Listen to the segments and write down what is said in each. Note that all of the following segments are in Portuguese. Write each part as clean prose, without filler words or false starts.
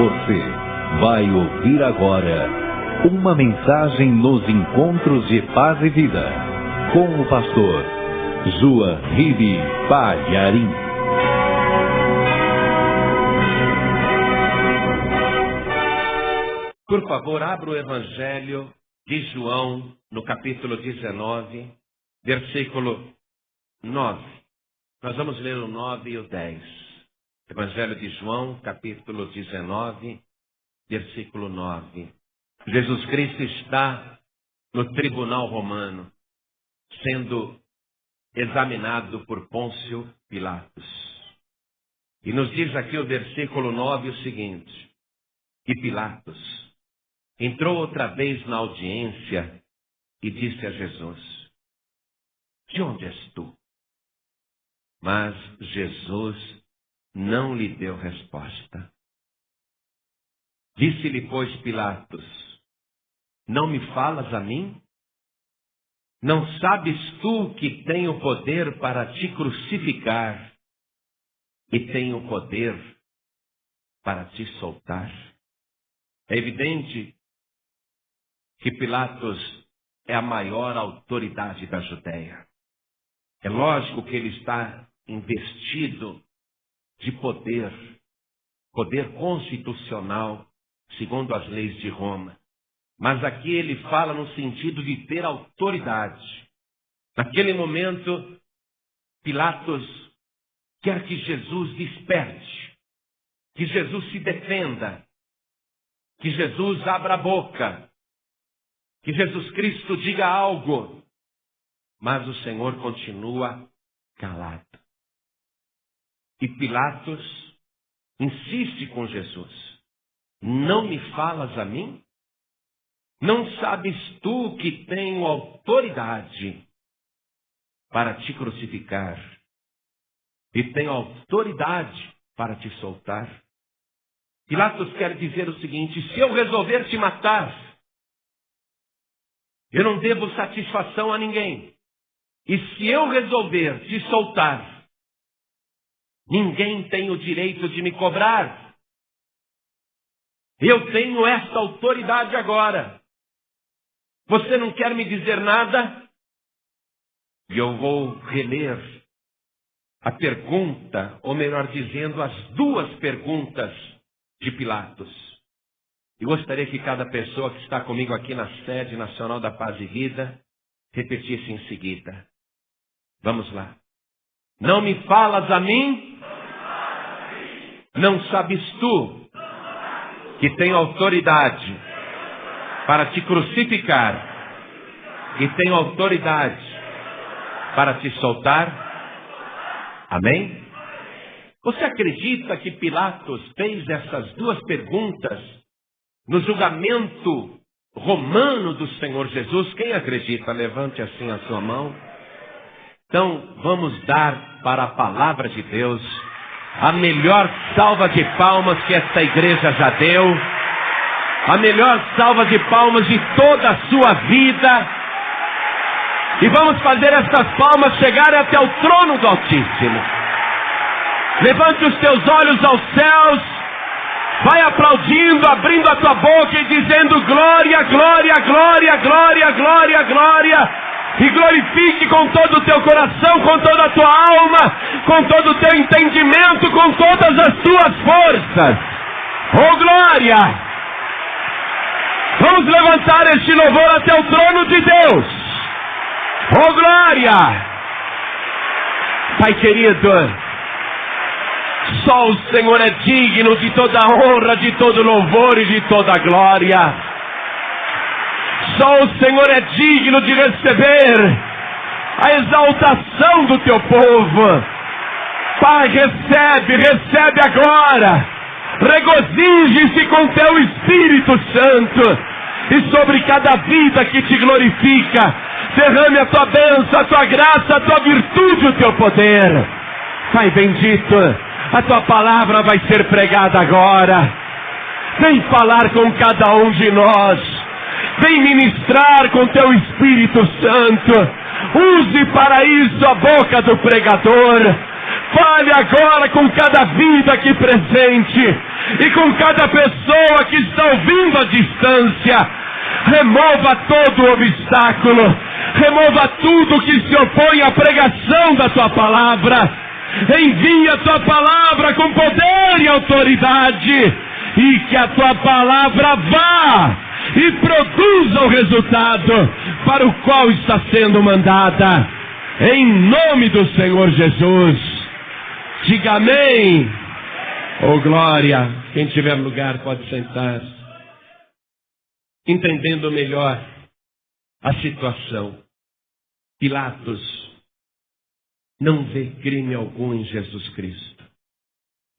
Você vai ouvir agora uma mensagem nos encontros de paz e vida com o pastor Juahiri Palharim. Por favor, abra o Evangelho de João, no capítulo 19, versículo 9. Nós vamos ler o 9 e o 10. Evangelho de João, capítulo 19, versículo 9. Jesus Cristo está no tribunal romano, sendo examinado por Pôncio Pilatos. E nos diz aqui o versículo 9 o seguinte: E Pilatos entrou outra vez na audiência e disse a Jesus: De onde és tu? Mas Jesus não lhe deu resposta. Disse-lhe, pois, Pilatos: Não me falas a mim? Não sabes tu que tenho poder para te crucificar e tenho poder para te soltar? É evidente que Pilatos é a maior autoridade da Judéia. É lógico que ele está investido de poder constitucional, segundo as leis de Roma. Mas aqui ele fala no sentido de ter autoridade. Naquele momento, Pilatos quer que Jesus desperte, que Jesus se defenda, que Jesus abra a boca, que Jesus Cristo diga algo. Mas o Senhor continua calado. E Pilatos insiste com Jesus: Não me falas a mim? Não sabes tu que tenho autoridade para te crucificar e tenho autoridade para te soltar? Pilatos quer dizer o seguinte: se eu resolver te matar, eu não devo satisfação a ninguém. E se eu resolver te soltar, ninguém tem o direito de me cobrar. Eu tenho esta autoridade agora. Você não quer me dizer nada? E eu vou reler a pergunta, ou melhor dizendo, as duas perguntas de Pilatos. E gostaria que cada pessoa que está comigo aqui na sede nacional da Paz e Vida repetisse em seguida. Vamos lá. Não me falas a mim? Não sabes tu que tenho autoridade para te crucificar e tenho autoridade para te soltar? Amém? Você acredita que Pilatos fez essas duas perguntas no julgamento romano do Senhor Jesus? Quem acredita? Levante assim a sua mão. Então, vamos dar para a palavra de Deus a melhor salva de palmas que esta igreja já deu, a melhor salva de palmas de toda a sua vida. E vamos fazer essas palmas chegarem até o trono do Altíssimo. Levante os teus olhos aos céus, vai aplaudindo, abrindo a tua boca e dizendo: glória, glória, glória, glória, glória, glória. E glorifique com todo o teu coração, com toda a tua alma, com todo o teu entendimento, com todas as tuas forças. Oh glória! Vamos levantar este louvor até o trono de Deus. Oh glória! Pai querido, só o Senhor é digno de toda a honra, de todo louvor e de toda a glória. Só o Senhor é digno de receber a exaltação do teu povo. Pai, recebe agora. Regozije-se com teu Espírito Santo. E sobre cada vida que te glorifica, derrame a tua bênção, a tua graça, a tua virtude, o teu poder. Pai bendito, a tua palavra vai ser pregada agora. Vem falar com cada um de nós. Vem ministrar com teu Espírito Santo. Use para isso a boca do pregador. Fale agora com cada vida aqui presente. e com cada pessoa que está ouvindo à distância. Remova todo o obstáculo, remova tudo que se opõe à pregação da tua palavra. Envia a tua palavra com poder e autoridade, e que a tua palavra vá e produza o resultado para o qual está sendo mandada. Em nome do Senhor Jesus. Diga amém. Oh glória. Quem tiver lugar pode sentar. Entendendo melhor a situação, Pilatos não vê crime algum em Jesus Cristo.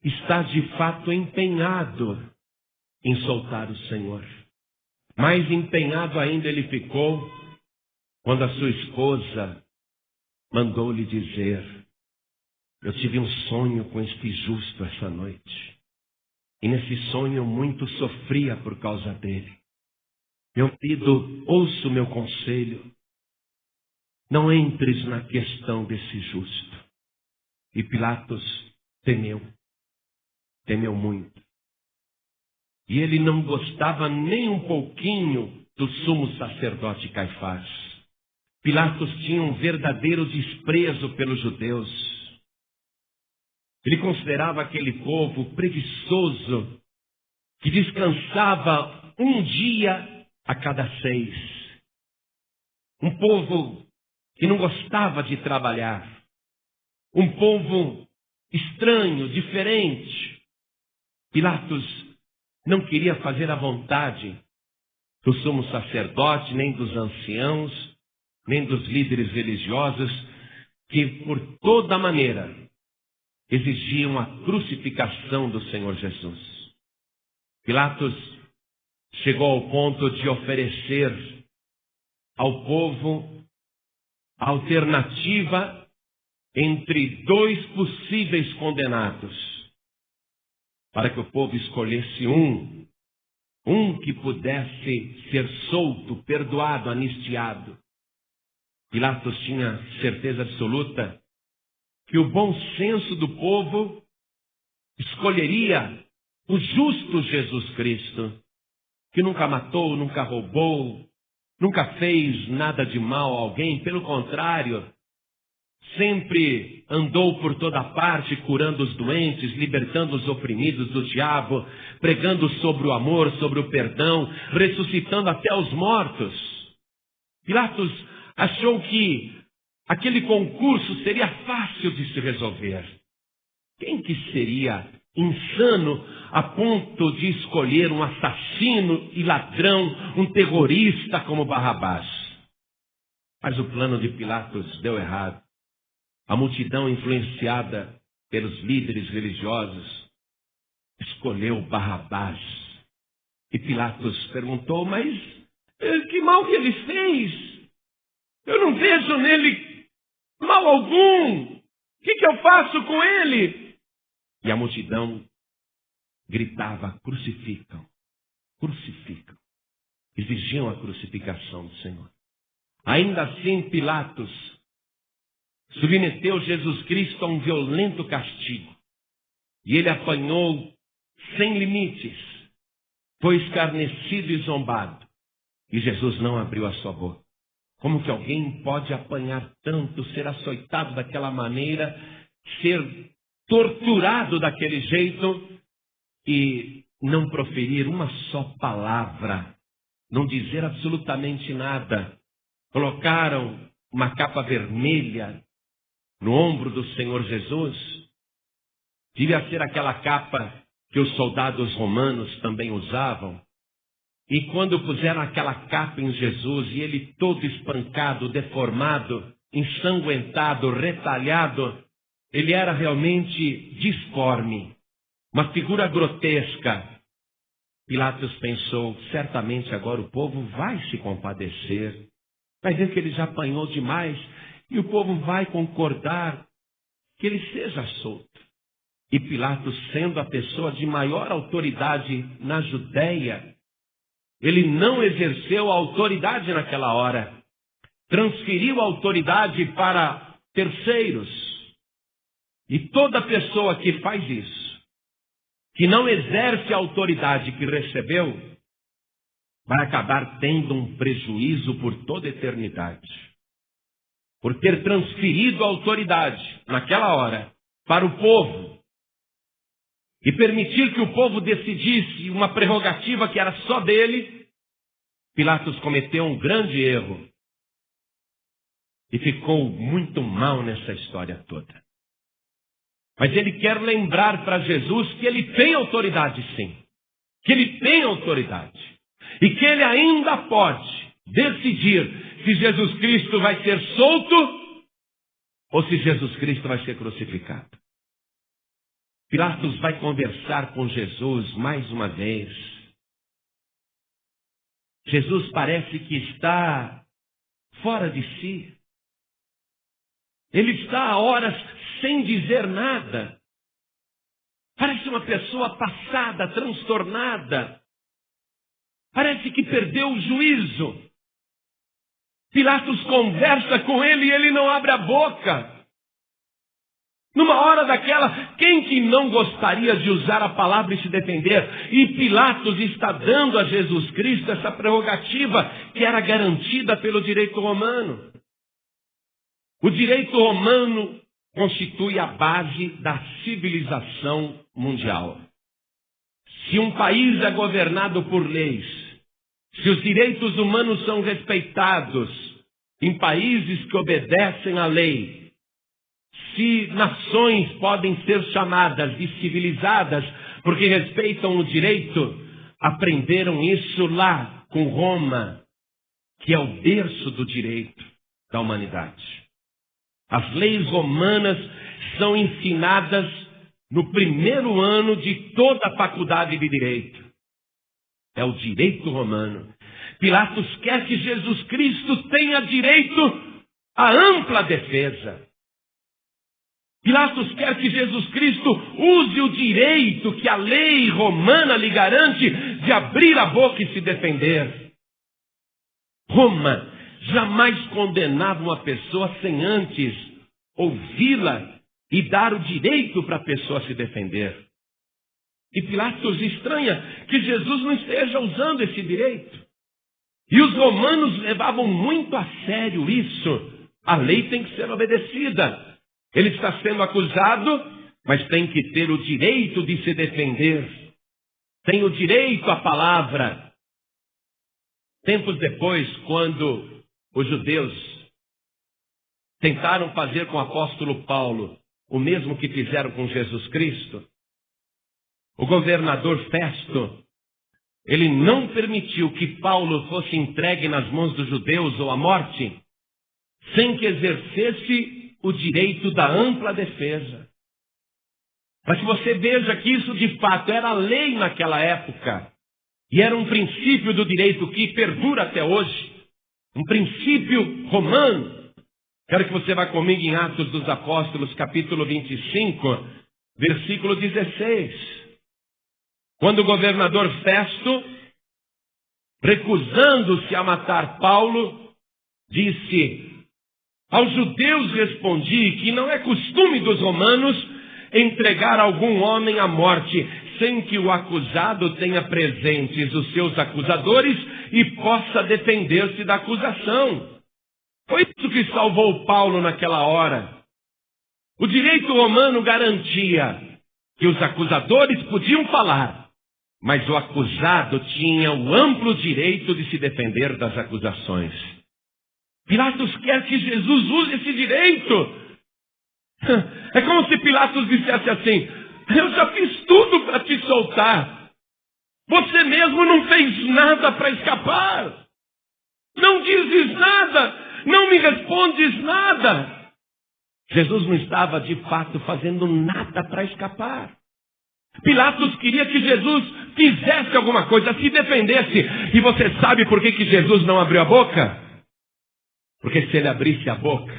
Está de fato empenhado em soltar o Senhor. Mais empenhado ainda ele ficou quando a sua esposa mandou-lhe dizer: eu tive um sonho com este justo essa noite. E nesse sonho eu muito sofria por causa dele. Meu marido, ouça o meu conselho. Não entres na questão desse justo. E Pilatos temeu muito. E ele não gostava nem um pouquinho do sumo sacerdote Caifás. Pilatos tinha um verdadeiro desprezo pelos judeus. Ele considerava aquele povo preguiçoso, que descansava um dia a cada 6. Um povo que não gostava de trabalhar. Um povo estranho, diferente. Pilatos não queria fazer a vontade do sumo sacerdote, nem dos anciãos, nem dos líderes religiosos, que por toda maneira exigiam a crucificação do Senhor Jesus. Pilatos chegou ao ponto de oferecer ao povo a alternativa entre 2 possíveis condenados, para que o povo escolhesse um que pudesse ser solto, perdoado, anistiado. Pilatos tinha certeza absoluta que o bom senso do povo escolheria o justo Jesus Cristo, que nunca matou, nunca roubou, nunca fez nada de mal a alguém, pelo contrário, sempre andou por toda parte curando os doentes, libertando os oprimidos do diabo, pregando sobre o amor, sobre o perdão, ressuscitando até os mortos. Pilatos achou que aquele concurso seria fácil de se resolver. Quem que seria insano a ponto de escolher um assassino e ladrão, um terrorista como Barrabás? Mas o plano de Pilatos deu errado. A multidão, influenciada pelos líderes religiosos, escolheu Barrabás. E Pilatos perguntou: mas que mal que ele fez? Eu não vejo nele mal algum. O que eu faço com ele? E a multidão gritava: crucificam, crucificam. Exigiam a crucificação do Senhor. Ainda assim, Pilatos submeteu Jesus Cristo a um violento castigo. E ele apanhou sem limites. Foi escarnecido e zombado. E Jesus não abriu a sua boca. Como que alguém pode apanhar tanto, ser açoitado daquela maneira, ser torturado daquele jeito e não proferir uma só palavra, não dizer absolutamente nada? Colocaram uma capa vermelha no ombro do Senhor Jesus. Devia ser aquela capa que os soldados romanos também usavam. E quando puseram aquela capa em Jesus, e ele todo espancado, deformado, ensanguentado, retalhado, ele era realmente disforme, uma figura grotesca. Pilatos pensou: certamente agora o povo vai se compadecer, vai ver que ele já apanhou demais, e o povo vai concordar que ele seja solto. E Pilatos, sendo a pessoa de maior autoridade na Judéia, ele não exerceu a autoridade naquela hora. Transferiu a autoridade para terceiros. E toda pessoa que faz isso que não exerce a autoridade que recebeu, vai acabar tendo um prejuízo por toda a eternidade. Por ter transferido a autoridade, naquela hora, para o povo, e permitir que o povo decidisse uma prerrogativa que era só dele, Pilatos cometeu um grande erro. E ficou muito mal nessa história toda. Mas ele quer lembrar para Jesus que ele tem autoridade sim. Que ele tem autoridade. E que ele ainda pode decidir se Jesus Cristo vai ser solto ou se Jesus Cristo vai ser crucificado. Pilatos vai conversar com Jesus mais uma vez. Jesus parece que está fora de si. Ele está há horas sem dizer nada. Parece uma pessoa passada, transtornada. Parece que perdeu o juízo. Pilatos conversa com ele e ele não abre a boca. Numa hora daquela, quem que não gostaria de usar a palavra e se defender? E Pilatos está dando a Jesus Cristo essa prerrogativa que era garantida pelo direito romano. O direito romano constitui a base da civilização mundial. Se um país é governado por leis, se os direitos humanos são respeitados em países que obedecem à lei, se nações podem ser chamadas de civilizadas porque respeitam o direito, aprenderam isso lá com Roma, que é o berço do direito da humanidade. As leis romanas são ensinadas no primeiro ano de toda a faculdade de direito. É o direito romano. Pilatos quer que Jesus Cristo tenha direito à ampla defesa. Pilatos quer que Jesus Cristo use o direito que a lei romana lhe garante de abrir a boca e se defender. Roma jamais condenava uma pessoa sem antes ouvi-la e dar o direito para a pessoa se defender. E Pilatos estranha que Jesus não esteja usando esse direito. E os romanos levavam muito a sério isso. A lei tem que ser obedecida. Ele está sendo acusado, mas tem que ter o direito de se defender. Tem o direito à palavra. Tempos depois, quando os judeus tentaram fazer com o apóstolo Paulo o mesmo que fizeram com Jesus Cristo, o governador Festo, ele não permitiu que Paulo fosse entregue nas mãos dos judeus ou à morte, sem que exercesse o direito da ampla defesa. Mas que você veja que isso de fato era lei naquela época, e era um princípio do direito que perdura até hoje, um princípio romano. Quero que você vá comigo em Atos dos Apóstolos, capítulo 25, versículo 16. Quando o governador Festo, recusando-se a matar Paulo, disse: aos judeus respondi que não é costume dos romanos entregar algum homem à morte, sem que o acusado tenha presentes os seus acusadores e possa defender-se da acusação. Foi isso que salvou Paulo naquela hora. O direito romano garantia que os acusadores podiam falar, mas o acusado tinha o amplo direito de se defender das acusações. Pilatos quer que Jesus use esse direito. É como se Pilatos dissesse assim: eu já fiz tudo para te soltar. Você mesmo não fez nada para escapar. Não dizes nada. Não me respondes nada. Jesus não estava de fato fazendo nada para escapar. Pilatos queria que Jesus fizesse alguma coisa, se defendesse. E você sabe por que Jesus não abriu a boca? Porque se ele abrisse a boca,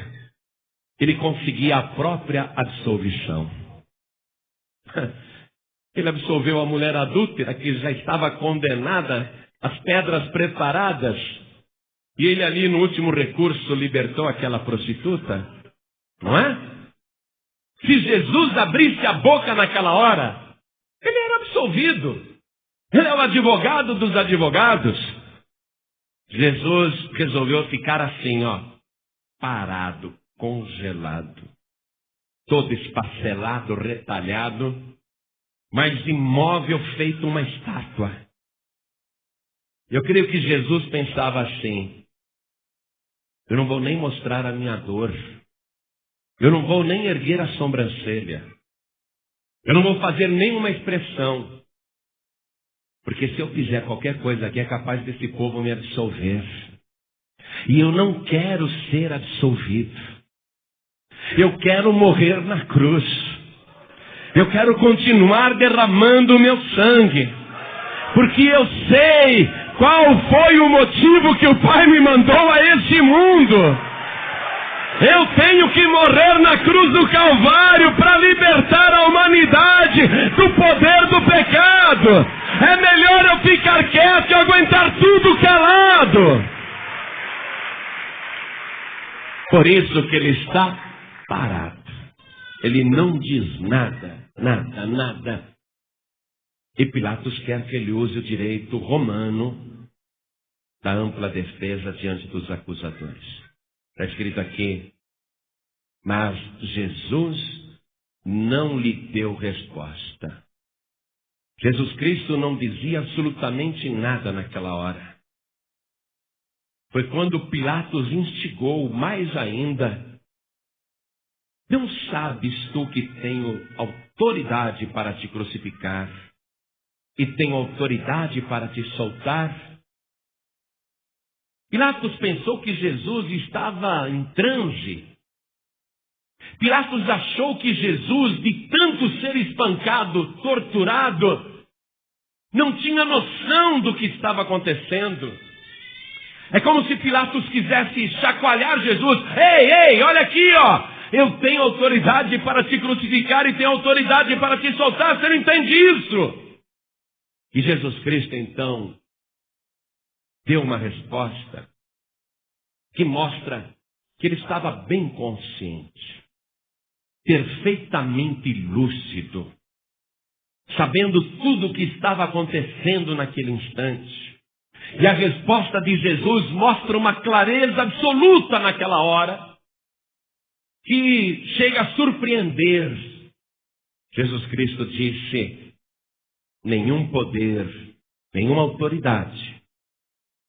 ele conseguia a própria absolvição. Ele absolveu a mulher adúltera que já estava condenada, as pedras preparadas. E ele ali no último recurso libertou aquela prostituta. Não é? Se Jesus abrisse a boca naquela hora, ele era absolvido. Ele é o advogado dos advogados. Jesus resolveu ficar assim, parado, congelado, todo esfacelado, retalhado, mas imóvel, feito uma estátua. Eu creio que Jesus pensava assim: eu não vou nem mostrar a minha dor, eu não vou nem erguer a sobrancelha, eu não vou fazer nenhuma expressão, porque se eu fizer qualquer coisa aqui é capaz desse povo me absolver. E eu não quero ser absolvido. Eu quero morrer na cruz. Eu quero continuar derramando o meu sangue. Porque eu sei qual foi o motivo que o Pai me mandou a este mundo. Eu tenho que morrer na cruz do Calvário para libertar a humanidade do poder do pecado. É melhor eu ficar quieto e aguentar tudo calado. Por isso que ele está parado. Ele não diz nada, nada, nada. E Pilatos quer que ele use o direito romano da ampla defesa diante dos acusadores. Está escrito aqui: mas Jesus não lhe deu resposta. Jesus Cristo não dizia absolutamente nada naquela hora. Foi quando Pilatos instigou mais ainda: não sabes tu que tenho autoridade para te crucificar e tenho autoridade para te soltar? Pilatos pensou que Jesus estava em transe. Pilatos achou que Jesus, de tanto ser espancado, torturado, não tinha noção do que estava acontecendo. É como se Pilatos quisesse chacoalhar Jesus. Ei, olha aqui, eu tenho autoridade para te crucificar e tenho autoridade para te soltar. Você não entende isso? E Jesus Cristo, então, deu uma resposta que mostra que ele estava bem consciente, perfeitamente lúcido, sabendo tudo o que estava acontecendo naquele instante. E a resposta de Jesus mostra uma clareza absoluta naquela hora, que chega a surpreender. Jesus Cristo disse: nenhum poder, nenhuma autoridade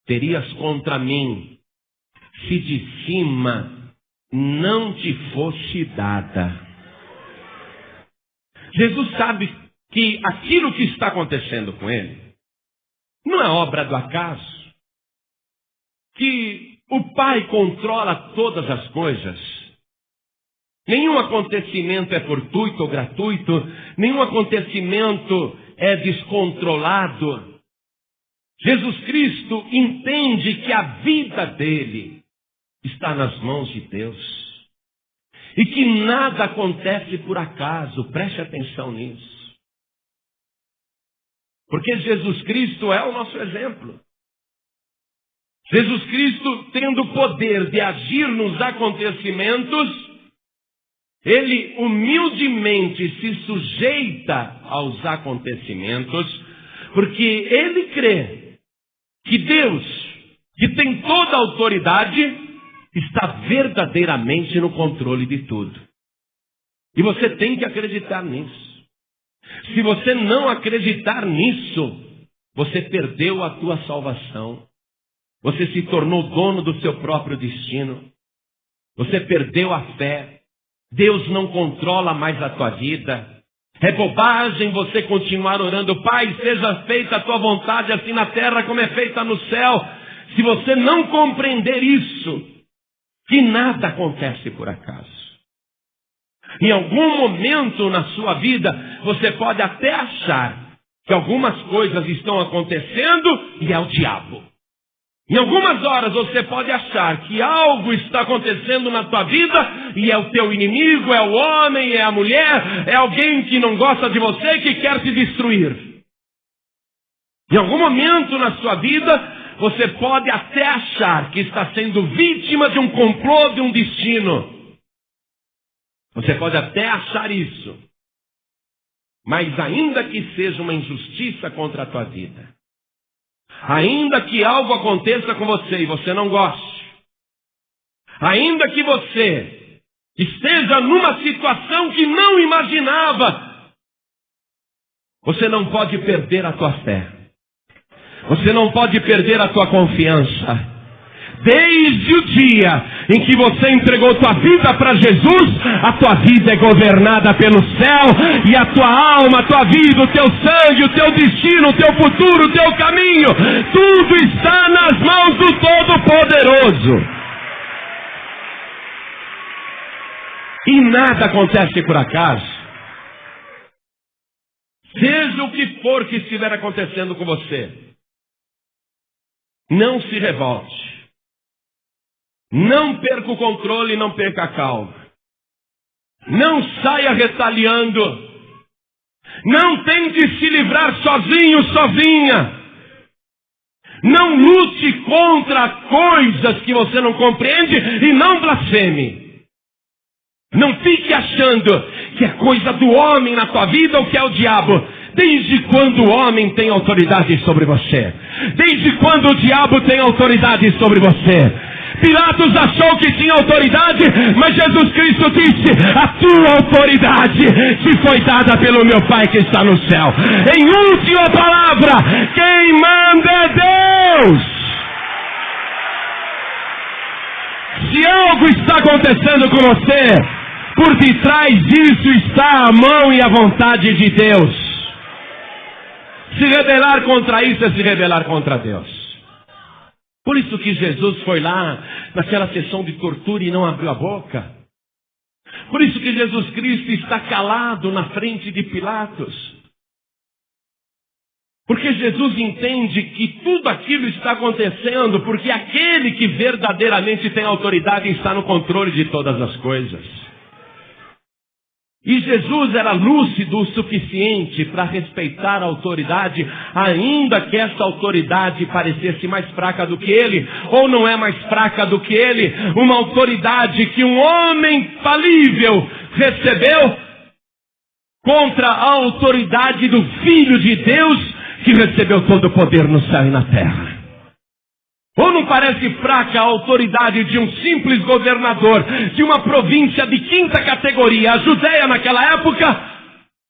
terias contra mim, se de cima não te fosse dada. Jesus sabe que aquilo que está acontecendo com ele não é obra do acaso, que o Pai controla todas as coisas. Nenhum acontecimento é fortuito ou gratuito, nenhum acontecimento é descontrolado. Jesus Cristo entende que a vida dele está nas mãos de Deus e que nada acontece por acaso. Preste atenção nisso. Porque Jesus Cristo é o nosso exemplo. Jesus Cristo, tendo o poder de agir nos acontecimentos, ele humildemente se sujeita aos acontecimentos, porque ele crê que Deus, que tem toda a autoridade, está verdadeiramente no controle de tudo. E você tem que acreditar nisso. Se você não acreditar nisso, você perdeu a tua salvação. Você se tornou dono do seu próprio destino. Você perdeu a fé. Deus não controla mais a tua vida. É bobagem você continuar orando: Pai, seja feita a tua vontade, assim na terra como é feita no céu. Se você não compreender isso, que nada acontece por acaso. Em algum momento na sua vida, você pode até achar que algumas coisas estão acontecendo e é o diabo. Em algumas horas você pode achar que algo está acontecendo na tua vida e é o teu inimigo, é o homem, é a mulher, é alguém que não gosta de você e que quer te destruir. Em algum momento na sua vida, você pode até achar que está sendo vítima de um complô, de um destino. Você pode até achar isso. Mas ainda que seja uma injustiça contra a tua vida, ainda que algo aconteça com você e você não goste, ainda que você esteja numa situação que não imaginava, você não pode perder a tua fé. Você não pode perder a tua confiança. Desde o dia em que você entregou tua vida para Jesus, a tua vida é governada pelo céu, e a tua alma, a tua vida, o teu sangue, o teu destino, o teu futuro, o teu caminho, tudo está nas mãos do Todo-Poderoso. E nada acontece por acaso. Seja o que for que estiver acontecendo com você, não se revolte. Não perca o controle e não perca a calma. Não saia retaliando. Não tente se livrar sozinho, sozinha. Não lute contra coisas que você não compreende e não blasfeme. Não fique achando que é coisa do homem na tua vida ou que é o diabo. Desde quando o homem tem autoridade sobre você? Desde quando o diabo tem autoridade sobre você? Pilatos achou que tinha autoridade, mas Jesus Cristo disse: a tua autoridade te foi dada pelo meu Pai que está no céu. Em última palavra, quem manda é Deus. Se algo está acontecendo com você, por detrás disso está a mão e a vontade de Deus. Se rebelar contra isso é se rebelar contra Deus. Por isso que Jesus foi lá naquela sessão de tortura e não abriu a boca. Por isso que Jesus Cristo está calado na frente de Pilatos. Porque Jesus entende que tudo aquilo está acontecendo porque aquele que verdadeiramente tem autoridade está no controle de todas as coisas. E Jesus era lúcido o suficiente para respeitar a autoridade, ainda que essa autoridade parecesse mais fraca do que ele, ou não é mais fraca do que ele, uma autoridade que um homem falível recebeu contra a autoridade do Filho de Deus, que recebeu todo o poder no céu e na terra. Ou não parece fraca a autoridade de um simples governador de uma província de 5ª categoria, a Judéia naquela época,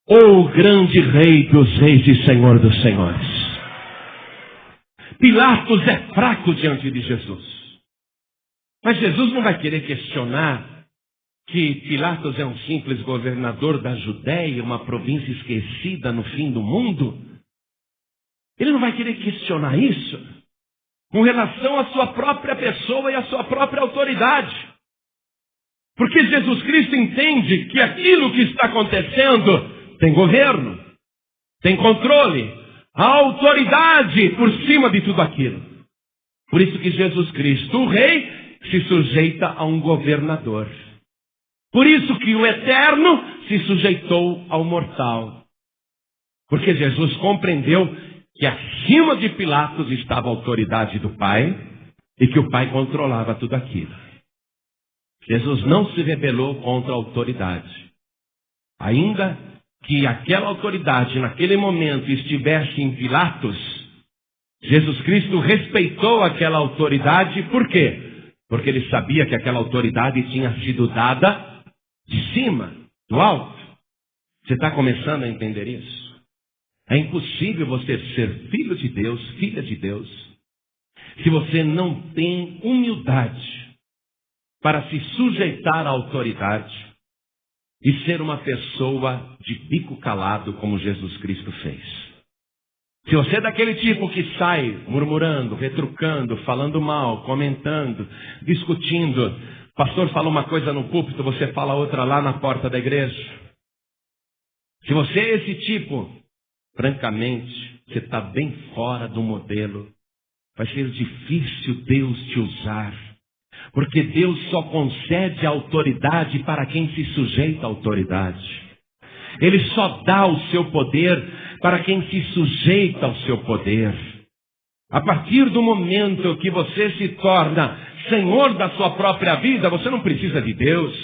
ou o grande rei dos reis e senhor dos senhores? Pilatos é fraco diante de Jesus. Mas Jesus não vai querer questionar que Pilatos é um simples governador da Judéia, uma província esquecida no fim do mundo. Ele não vai querer questionar isso com relação à sua própria pessoa e à sua própria autoridade. Porque Jesus Cristo entende que aquilo que está acontecendo tem governo, tem controle, há autoridade por cima de tudo aquilo. Por isso que Jesus Cristo, o rei, se sujeita a um governador. Por isso que o eterno se sujeitou ao mortal. Porque Jesus compreendeu que acima de Pilatos estava a autoridade do Pai e que o Pai controlava tudo aquilo. Jesus não se rebelou contra a autoridade. Ainda que aquela autoridade naquele momento estivesse em Pilatos, Jesus Cristo respeitou aquela autoridade. Por quê? Porque ele sabia que aquela autoridade tinha sido dada de cima, do alto. Você está começando a entender isso? É impossível você ser filho de Deus, filha de Deus, se você não tem humildade para se sujeitar à autoridade e ser uma pessoa de bico calado como Jesus Cristo fez. Se você é daquele tipo que sai murmurando, retrucando, falando mal, comentando, discutindo, o pastor fala uma coisa no púlpito, você fala outra lá na porta da igreja. Se você é esse tipo, francamente, você está bem fora do modelo. Vai ser difícil Deus te usar. Porque Deus só concede a autoridade para quem se sujeita à autoridade. Ele só dá o seu poder para quem se sujeita ao seu poder. A partir do momento que você se torna senhor da sua própria vida, você não precisa de Deus.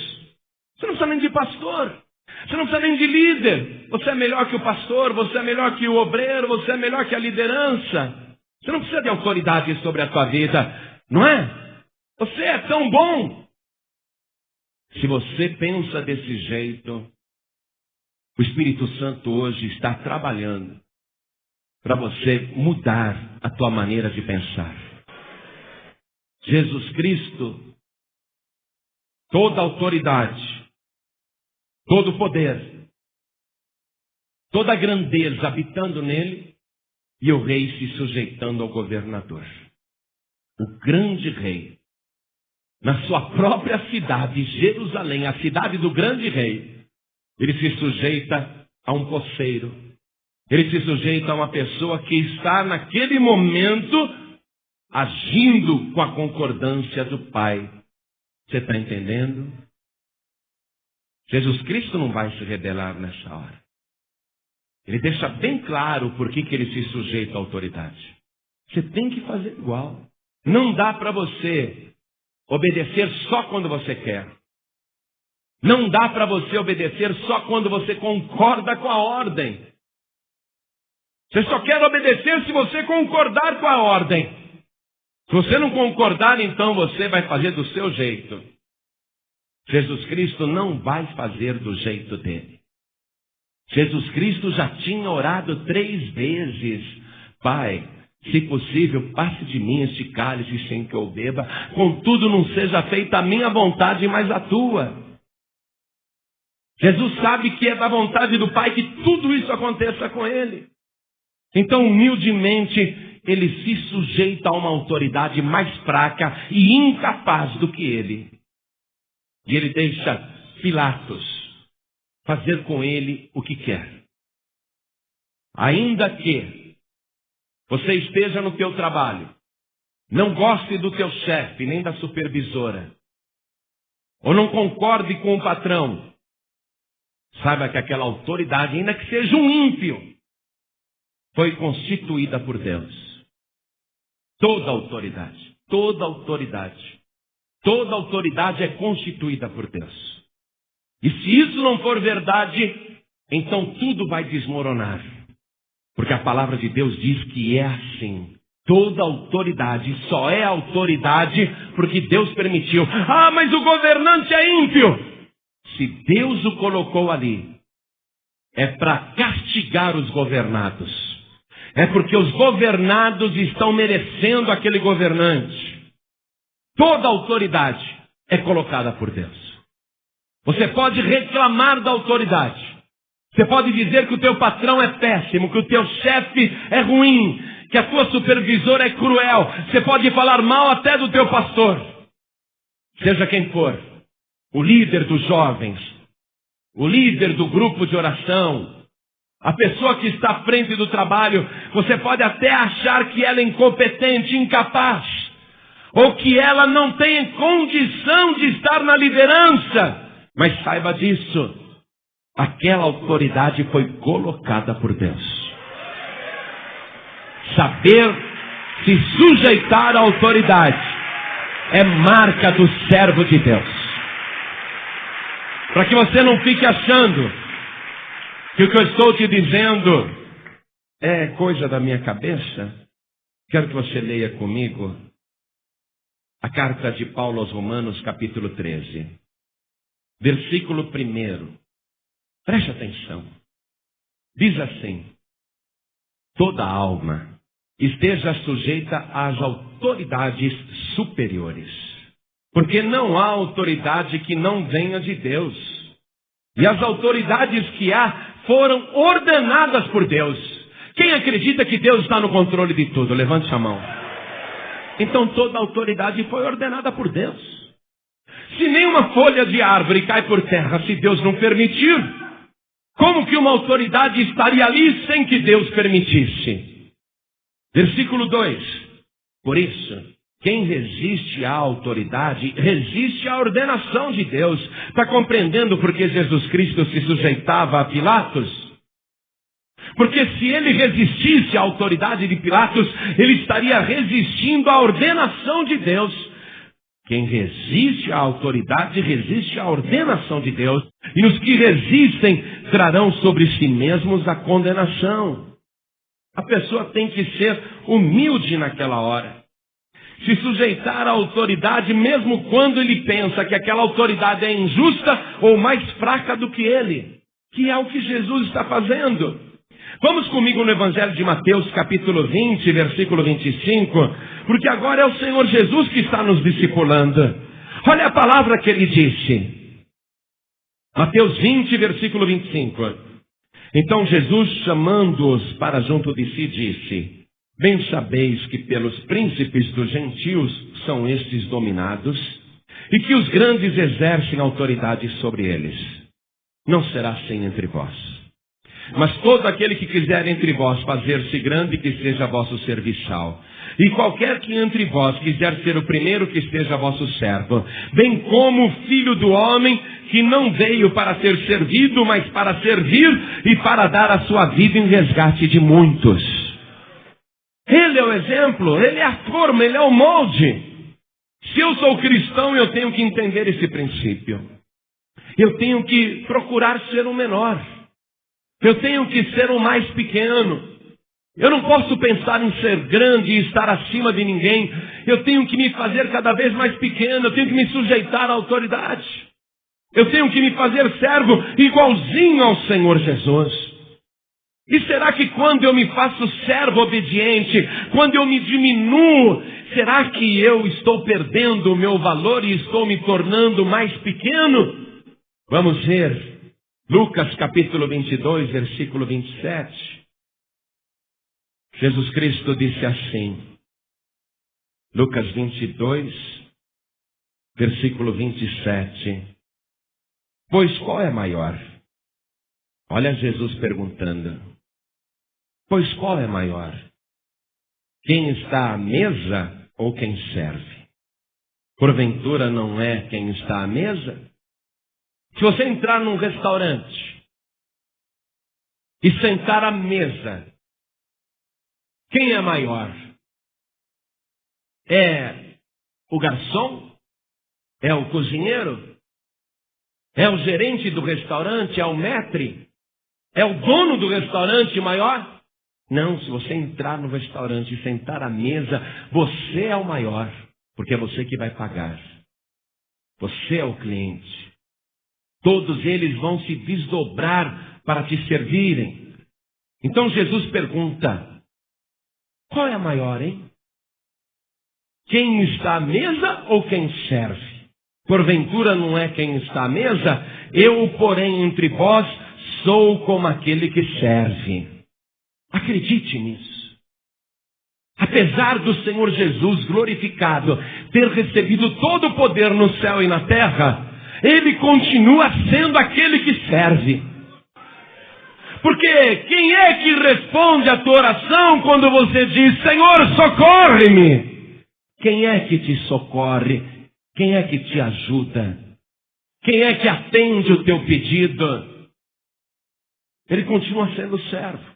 Você não precisa nem de pastor. Você não precisa nem de líder. Você é melhor que o pastor, você é melhor que o obreiro, você é melhor que a liderança. Você não precisa de autoridade sobre a tua vida, não é? Você é tão bom. Se você pensa desse jeito, o Espírito Santo hoje está trabalhando para você mudar a tua maneira de pensar. Jesus Cristo, toda autoridade, todo poder, toda grandeza habitando nele, e o rei se sujeitando ao governador. O grande rei, na sua própria cidade, Jerusalém, a cidade do grande rei, ele se sujeita a um poceiro. Ele se sujeita a uma pessoa que está naquele momento agindo com a concordância do Pai. Você está entendendo? Jesus Cristo não vai se rebelar nessa hora. Ele deixa bem claro por que ele se sujeita à autoridade. Você tem que fazer igual. Não dá para você obedecer só quando você quer. Não dá para você obedecer só quando você concorda com a ordem. Você só quer obedecer se você concordar com a ordem. Se você não concordar, então você vai fazer do seu jeito. Jesus Cristo não vai fazer do jeito dele. Jesus Cristo já tinha orado 3 vezes. Pai, se possível, passe de mim este cálice sem que eu beba. Contudo, não seja feita a minha vontade, mas a tua. Jesus sabe que é da vontade do Pai que tudo isso aconteça com ele. Então, humildemente, ele se sujeita a uma autoridade mais fraca e incapaz do que ele. E ele deixa Pilatos fazer com ele o que quer. Ainda que você esteja no teu trabalho, não goste do teu chefe, nem da supervisora, ou não concorde com o patrão, saiba que aquela autoridade, ainda que seja um ímpio, foi constituída por Deus. Toda autoridade, toda autoridade, toda autoridade é constituída por Deus. E se isso não for verdade, então tudo vai desmoronar. Porque a palavra de Deus diz que é assim. Toda autoridade só é autoridade porque Deus permitiu. Ah, mas o governante é ímpio. Se Deus o colocou ali, é para castigar os governados. É porque os governados estão merecendo aquele governante. Toda autoridade é colocada por Deus. Você pode reclamar da autoridade. Você pode dizer que o teu patrão é péssimo, que o teu chefe é ruim, que a tua supervisora é cruel. Você pode falar mal até do teu pastor. Seja quem for. O líder dos jovens, o líder do grupo de oração, a pessoa que está à frente do trabalho, você pode até achar que ela é incompetente, incapaz, ou que ela não tem condição de estar na liderança. Mas saiba disso, aquela autoridade foi colocada por Deus. Saber se sujeitar à autoridade é marca do servo de Deus. Para que você não fique achando que o que eu estou te dizendo é coisa da minha cabeça, quero que você leia comigo a carta de Paulo aos Romanos, capítulo 13. Versículo 1. Preste atenção. Diz assim: toda alma esteja sujeita às autoridades superiores, porque não há autoridade que não venha de Deus. E as autoridades que há foram ordenadas por Deus. Quem acredita que Deus está no controle de tudo? Levante a mão. Então toda autoridade foi ordenada por Deus. Se nenhuma folha de árvore cai por terra, se Deus não permitir, como que uma autoridade estaria ali sem que Deus permitisse? Versículo 2. Por isso, quem resiste à autoridade, resiste à ordenação de Deus. Está compreendendo por que Jesus Cristo se sujeitava a Pilatos? Porque se ele resistisse à autoridade de Pilatos, ele estaria resistindo à ordenação de Deus. Quem resiste à autoridade, resiste à ordenação de Deus. E os que resistem trarão sobre si mesmos a condenação. A pessoa tem que ser humilde naquela hora. Se sujeitar à autoridade, mesmo quando ele pensa que aquela autoridade é injusta ou mais fraca do que ele. Que é o que Jesus está fazendo. Vamos comigo no Evangelho de Mateus, capítulo 20, versículo 25, porque agora é o Senhor Jesus que está nos discipulando. Olha a palavra que ele disse. Mateus 20, versículo 25. Então Jesus, chamando-os para junto de si, disse: bem sabeis que pelos príncipes dos gentios são estes dominados, e que os grandes exercem autoridade sobre eles. Não será assim entre vós. Mas todo aquele que quiser entre vós fazer-se grande, que seja vosso serviçal. E qualquer que entre vós quiser ser o primeiro, que seja vosso servo. Bem como o Filho do Homem, que não veio para ser servido, mas para servir e para dar a sua vida em resgate de muitos. Ele é o exemplo, ele é a forma, ele é o molde. Se eu sou cristão, eu tenho que entender esse princípio. Eu tenho que procurar ser o menor. Eu tenho que ser o mais pequeno. Eu não posso pensar em ser grande e estar acima de ninguém. Eu tenho que me fazer cada vez mais pequeno. Eu tenho que me sujeitar à autoridade. Eu tenho que me fazer servo igualzinho ao Senhor Jesus. E será que quando eu me faço servo obediente, quando eu me diminuo, será que eu estou perdendo o meu valor e estou me tornando mais pequeno? Vamos ver. Lucas capítulo 22, versículo 27. Jesus Cristo disse assim. Lucas 22, versículo 27. Pois qual é maior? Olha Jesus perguntando. Pois qual é maior? Quem está à mesa ou quem serve? Porventura não é quem está à mesa? Se você entrar num restaurante e sentar à mesa, quem é maior? É o garçom? É o cozinheiro? É o gerente do restaurante? É o maître? É o dono do restaurante maior? Não, se você entrar no restaurante e sentar à mesa, você é o maior, porque é você que vai pagar. Você é o cliente. Todos eles vão se desdobrar para te servirem. Então Jesus pergunta, qual é a maior, hein? Quem está à mesa ou quem serve? Porventura não é quem está à mesa? Eu, porém, entre vós, sou como aquele que serve. Acredite nisso. Apesar do Senhor Jesus glorificado ter recebido todo o poder no céu e na terra, Ele continua sendo aquele que serve. Porque quem é que responde a tua oração quando você diz, Senhor, socorre-me? Quem é que te socorre? Quem é que te ajuda? Quem é que atende o teu pedido? Ele continua sendo servo.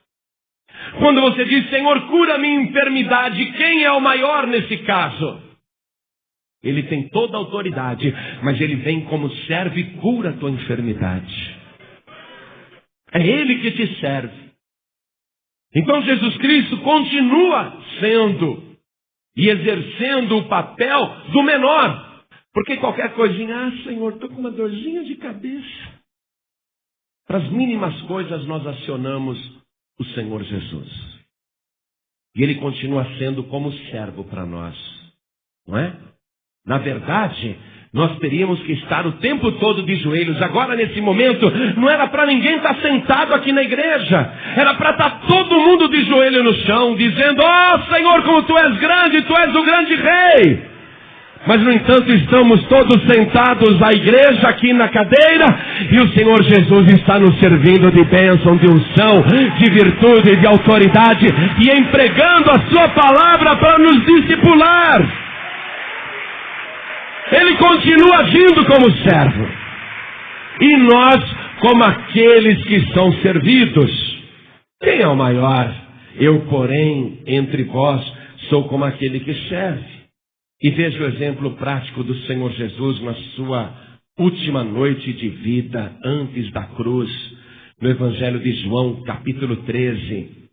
Quando você diz, Senhor, cura a minha enfermidade, quem é o maior nesse caso? Ele tem toda a autoridade, mas ele vem como servo e cura a tua enfermidade. É ele que te serve. Então Jesus Cristo continua sendo e exercendo o papel do menor. Porque qualquer coisinha, Senhor, estou com uma dorzinha de cabeça. Para as mínimas coisas nós acionamos o Senhor Jesus. E ele continua sendo como servo para nós. Não é? Na verdade, nós teríamos que estar o tempo todo de joelhos. Agora, nesse momento, não era para ninguém estar sentado aqui na igreja. Era para estar todo mundo de joelho no chão, dizendo, Senhor, como Tu és grande, Tu és o grande rei. Mas, no entanto, estamos todos sentados à igreja aqui na cadeira e o Senhor Jesus está nos servindo de bênção, de unção, de virtude, de autoridade e empregando a Sua palavra para nos discipular. Ele continua agindo como servo. E nós, como aqueles que são servidos. Quem é o maior? Eu, porém, entre vós, sou como aquele que serve. E veja o exemplo prático do Senhor Jesus na sua última noite de vida antes da cruz, no Evangelho de João, capítulo 13,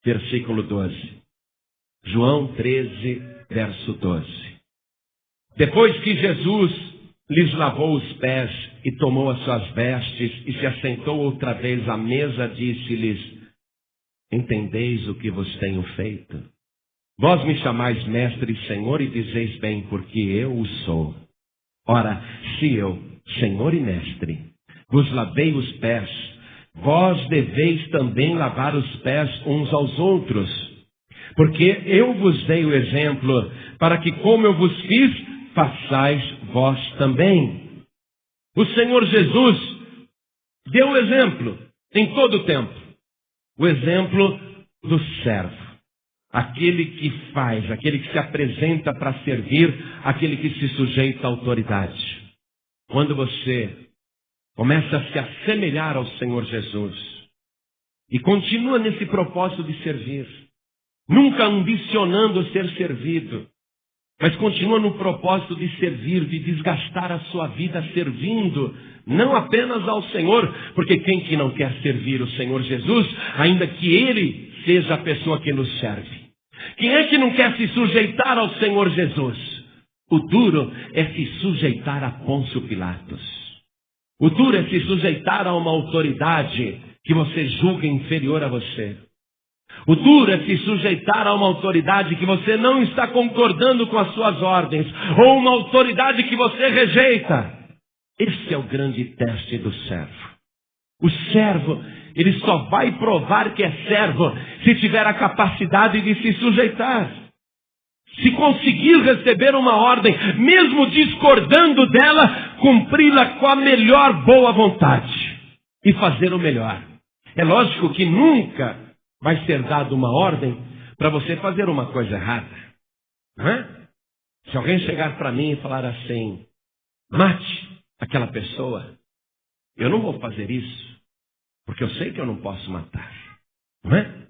versículo 12. João 13, verso 12. Depois que Jesus lhes lavou os pés e tomou as suas vestes e se assentou outra vez à mesa, disse-lhes: entendeis o que vos tenho feito? Vós me chamais mestre e senhor e dizeis bem, porque eu o sou. Ora, se eu, senhor e mestre, vos lavei os pés, vós deveis também lavar os pés uns aos outros. Porque eu vos dei o exemplo, para que como eu vos fiz, façais vós também. O Senhor Jesus deu o exemplo em todo o tempo. O exemplo do servo. Aquele que faz, aquele que se apresenta para servir, aquele que se sujeita à autoridade. Quando você começa a se assemelhar ao Senhor Jesus e continua nesse propósito de servir, nunca ambicionando ser servido, mas continua no propósito de servir, de desgastar a sua vida servindo, não apenas ao Senhor, porque quem que não quer servir o Senhor Jesus, ainda que Ele seja a pessoa que nos serve? Quem é que não quer se sujeitar ao Senhor Jesus? O duro é se sujeitar a Pôncio Pilatos. O duro é se sujeitar a uma autoridade que você julga inferior a você. O duro é se sujeitar a uma autoridade que você não está concordando com as suas ordens, ou uma autoridade que você rejeita. Esse é o grande teste do servo. O servo, ele só vai provar que é servo se tiver a capacidade de se sujeitar. Se conseguir receber uma ordem, mesmo discordando dela, cumpri-la com a melhor boa vontade e fazer o melhor. É lógico que nunca vai ser dada uma ordem para você fazer uma coisa errada. Não é? Se alguém chegar para mim e falar assim: mate aquela pessoa, eu não vou fazer isso, porque eu sei que eu não posso matar. Não é?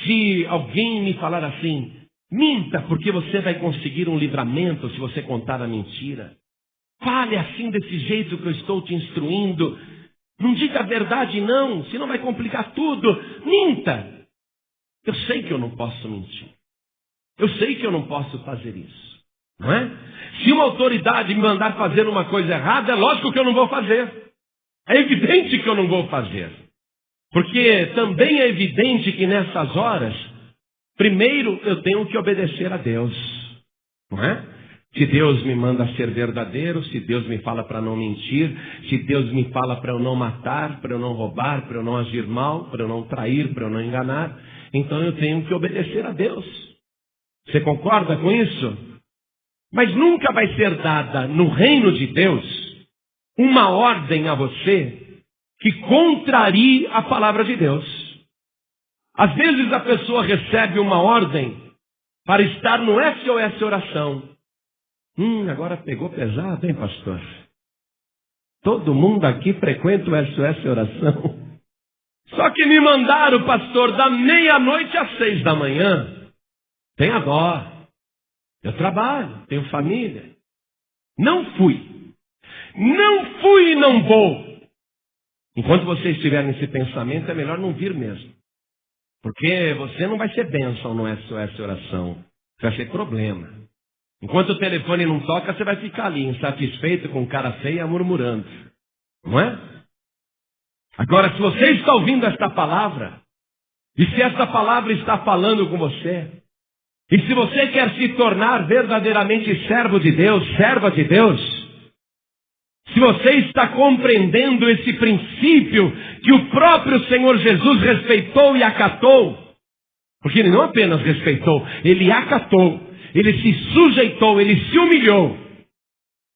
Se alguém me falar assim: minta, porque você vai conseguir um livramento se você contar a mentira. Fale assim desse jeito que eu estou te instruindo. Não diga a verdade não, senão vai complicar tudo. Minta. Eu sei que eu não posso mentir. Eu sei que eu não posso fazer isso. Não é? Se uma autoridade me mandar fazer uma coisa errada, é lógico que eu não vou fazer. É evidente que eu não vou fazer. Porque também é evidente que nessas horas, primeiro eu tenho que obedecer a Deus. Não é? Se Deus me manda ser verdadeiro, se Deus me fala para não mentir, se Deus me fala para eu não matar, para eu não roubar, para eu não agir mal, para eu não trair, para eu não enganar, então eu tenho que obedecer a Deus. Você concorda com isso? Mas nunca vai ser dada no reino de Deus uma ordem a você que contrarie a palavra de Deus. Às vezes a pessoa recebe uma ordem para estar no SOS Oração. Agora pegou pesado, hein, pastor? Todo mundo aqui frequenta o SOS Oração. Só que me mandaram, pastor, da meia-noite às 6 da manhã. Tenha dó. Eu trabalho, tenho família. Não fui. Não fui e não vou. Enquanto você estiver nesse pensamento, é melhor não vir mesmo. Porque você não vai ser bênção no SOS Oração. Vai ser problema. Enquanto o telefone não toca, você vai ficar ali, insatisfeito, com cara feia, murmurando. Não é? Agora, se você está ouvindo esta palavra, e se esta palavra está falando com você, e se você quer se tornar verdadeiramente servo de Deus, serva de Deus, se você está compreendendo esse princípio que o próprio Senhor Jesus respeitou e acatou, porque Ele não apenas respeitou, Ele acatou, Ele se sujeitou, Ele se humilhou,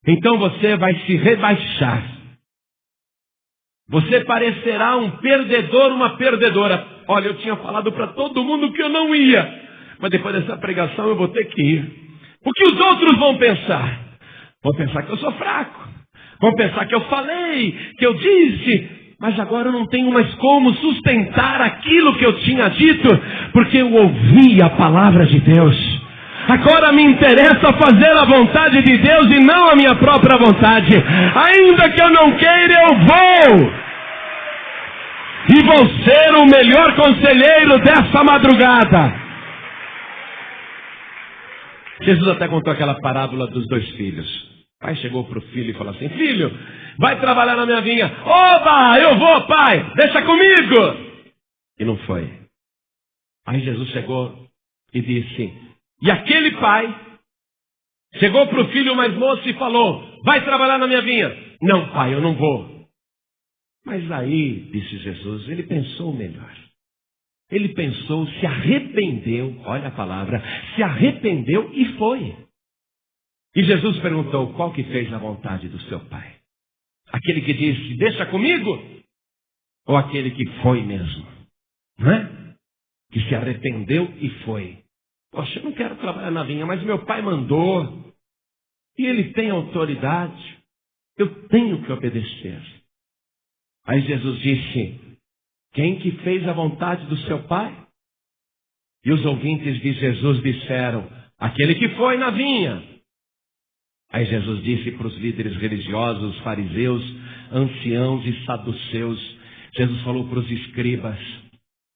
então você vai se rebaixar. Você parecerá um perdedor, uma perdedora. Olha, eu tinha falado para todo mundo que eu não ia, mas depois dessa pregação eu vou ter que ir. O que os outros vão pensar? Vão pensar que eu sou fraco. Vão pensar que eu falei, que eu disse, mas agora eu não tenho mais como sustentar aquilo que eu tinha dito, porque eu ouvi a palavra de Deus. Agora me interessa fazer a vontade de Deus e não a minha própria vontade. Ainda que eu não queira, eu vou. E vou ser o melhor conselheiro dessa madrugada. Jesus até contou aquela parábola dos 2 filhos. O pai chegou para o filho e falou assim: filho, vai trabalhar na minha vinha. Oba, eu vou, pai, deixa comigo. E não foi. Aí Jesus chegou e disse: e aquele pai chegou para o filho mais moço e falou: vai trabalhar na minha vinha. Não, pai, eu não vou. Mas aí, disse Jesus, ele pensou melhor. Ele pensou, se arrependeu, olha a palavra, se arrependeu e foi. E Jesus perguntou: qual que fez a vontade do seu pai? Aquele que disse, deixa comigo? Ou aquele que foi mesmo? Não é? Que se arrependeu e foi. Poxa, eu não quero trabalhar na vinha, mas meu pai mandou. E ele tem autoridade. Eu tenho que obedecer. Aí Jesus disse: quem que fez a vontade do seu pai? E os ouvintes de Jesus disseram: aquele que foi na vinha. Aí Jesus disse para os líderes religiosos, fariseus, anciãos e saduceus, Jesus falou para os escribas: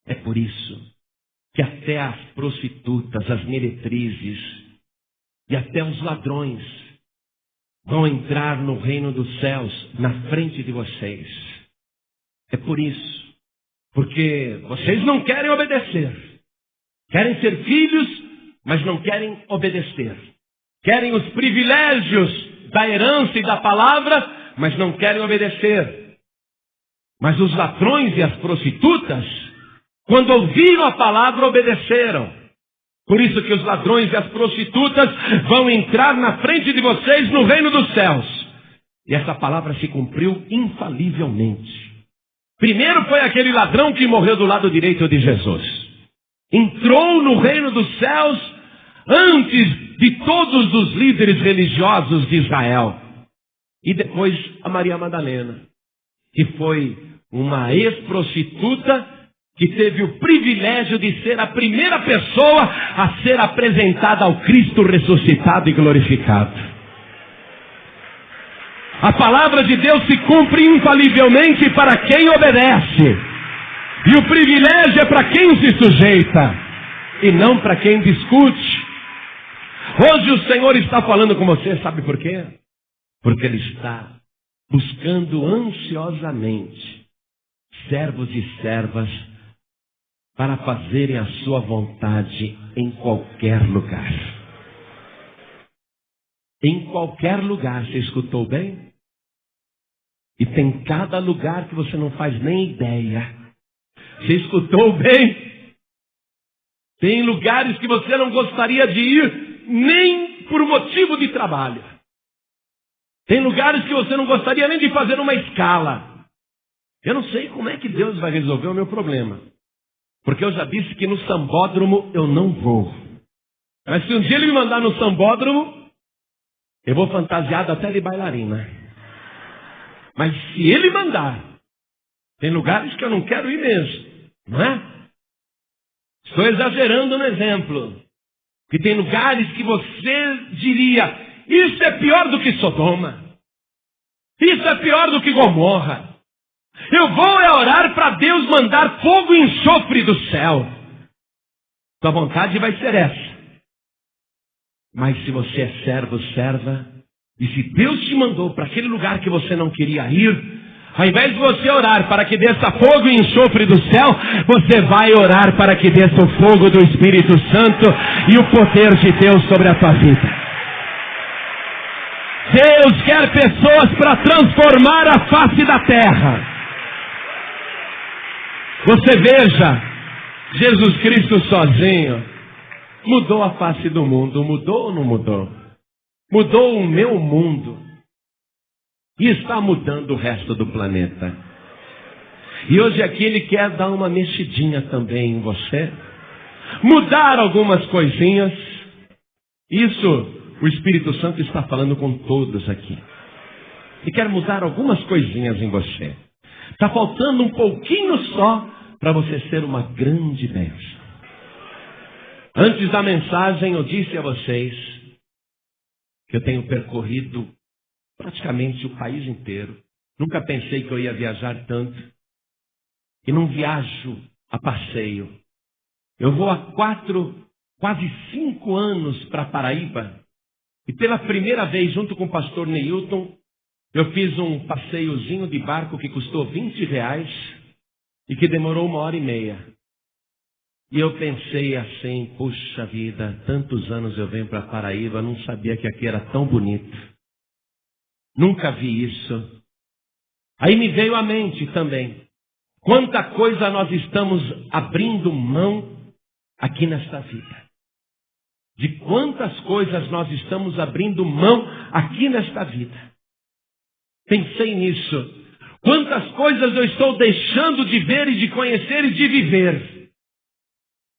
é por isso que até as prostitutas, as meretrizes e até os ladrões vão entrar no reino dos céus na frente de vocês. É por isso. Porque vocês não querem obedecer. Querem ser filhos, mas não querem obedecer. Querem os privilégios da herança e da palavra, mas não querem obedecer. Mas os ladrões e as prostitutas, quando ouviram a palavra, obedeceram. Por isso que os ladrões e as prostitutas vão entrar na frente de vocês no reino dos céus. E essa palavra se cumpriu infalivelmente. Primeiro foi aquele ladrão que morreu do lado direito de Jesus. Entrou no reino dos céus antes de todos os líderes religiosos de Israel. E depois a Maria Madalena, que foi uma ex-prostituta que teve o privilégio de ser a primeira pessoa a ser apresentada ao Cristo ressuscitado e glorificado. A palavra de Deus se cumpre infalivelmente para quem obedece. E o privilégio é para quem se sujeita e não para quem discute. Hoje o Senhor está falando com você, sabe por quê? Porque Ele está buscando ansiosamente servos e servas para fazerem a sua vontade em qualquer lugar. Em qualquer lugar, você escutou bem? E tem cada lugar que você não faz nem ideia. Você escutou bem? Tem lugares que você não gostaria de ir nem por motivo de trabalho. Tem lugares que você não gostaria nem de fazer uma escala. Eu não sei como é que Deus vai resolver o meu problema. Porque eu já disse que no sambódromo eu não vou. Mas se um dia Ele me mandar no sambódromo, eu vou fantasiado até de bailarina. Mas se Ele mandar, tem lugares que eu não quero ir mesmo, não é? Estou exagerando no exemplo. Que tem lugares que você diria: isso é pior do que Sodoma. Isso é pior do que Gomorra. Eu vou orar para Deus mandar fogo e enxofre do céu. Sua vontade vai ser essa. Mas se você é servo, serva, e se Deus te mandou para aquele lugar que você não queria ir, ao invés de você orar para que desça fogo e enxofre do céu, você vai orar para que desça o fogo do Espírito Santo e o poder de Deus sobre a tua vida. Deus quer pessoas para transformar a face da terra. Você veja, Jesus Cristo sozinho mudou a face do mundo. Mudou ou não mudou? Mudou o meu mundo. E está mudando o resto do planeta. E hoje aqui Ele quer dar uma mexidinha também em você. Mudar algumas coisinhas. Isso o Espírito Santo está falando com todos aqui. E quer mudar algumas coisinhas em você. Está faltando um pouquinho só para você ser uma grande bênção. Antes da mensagem eu disse a vocês que eu tenho percorrido praticamente o país inteiro. Nunca pensei que eu ia viajar tanto. E não viajo a passeio. Eu vou há quase 5 anos para Paraíba. E pela primeira vez, junto com o pastor Neilton, eu fiz um passeiozinho de barco que custou R$20 e que demorou 1h30. E eu pensei assim, puxa vida, tantos anos eu venho para Paraíba, não sabia que aqui era tão bonito. Nunca vi isso. Aí me veio à mente também, quanta coisa nós estamos abrindo mão aqui nesta vida. De quantas coisas nós estamos abrindo mão aqui nesta vida. Pensei nisso. Quantas coisas eu estou deixando de ver e de conhecer e de viver.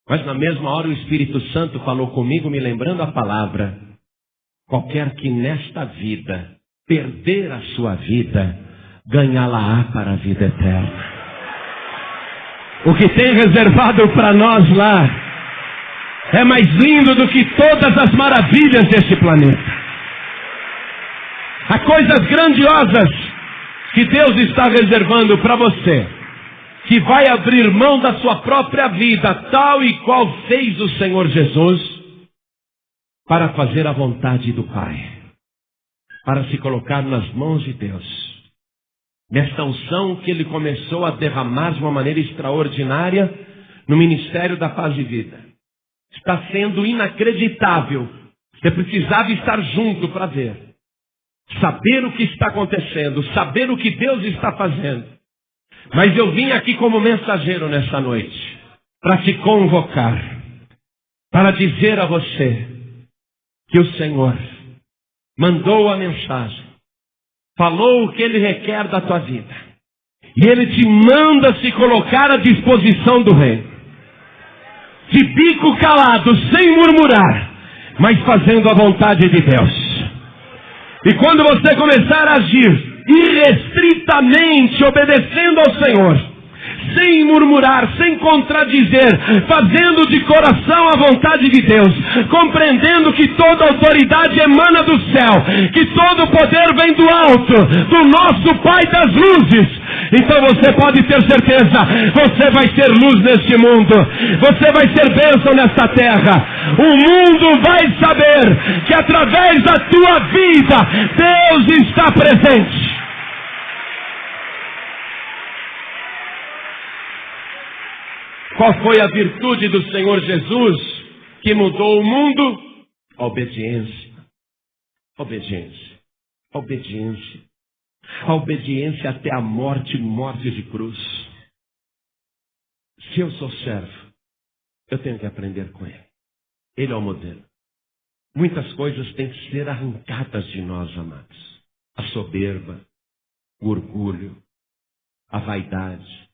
Mas na mesma hora o Espírito Santo falou comigo, me lembrando a palavra: qualquer que nesta vida perder a sua vida, ganhá-la-á para a vida eterna. O que tem reservado para nós lá é mais lindo do que todas as maravilhas deste planeta. Há coisas grandiosas que Deus está reservando para você, que vai abrir mão da sua própria vida, tal e qual fez o Senhor Jesus, para fazer a vontade do Pai, para se colocar nas mãos de Deus. Nesta unção que Ele começou a derramar de uma maneira extraordinária no Ministério da Paz e Vida. Está sendo inacreditável. Você precisava estar junto para ver. Saber o que está acontecendo, saber o que Deus está fazendo. Mas eu vim aqui como mensageiro nessa noite, para te convocar, para dizer a você que o Senhor mandou a mensagem, falou o que Ele requer da tua vida, e Ele te manda se colocar à disposição do Reino, de bico calado, sem murmurar, mas fazendo a vontade de Deus. E quando você começar a agir irrestritamente, obedecendo ao Senhor, sem murmurar, sem contradizer, fazendo de coração a vontade de Deus, compreendendo que toda autoridade emana do céu, que todo poder vem do alto, do nosso Pai das luzes, então você pode ter certeza, você vai ser luz neste mundo, você vai ser bênção nesta terra. O mundo vai saber que através da tua vida, Deus está presente. Qual foi a virtude do Senhor Jesus que mudou o mundo? A obediência. Obediência. Obediência. A obediência até a morte, morte de cruz. Se eu sou servo, eu tenho que aprender com Ele. Ele é o modelo. Muitas coisas têm que ser arrancadas de nós, amados. A soberba, o orgulho, a vaidade,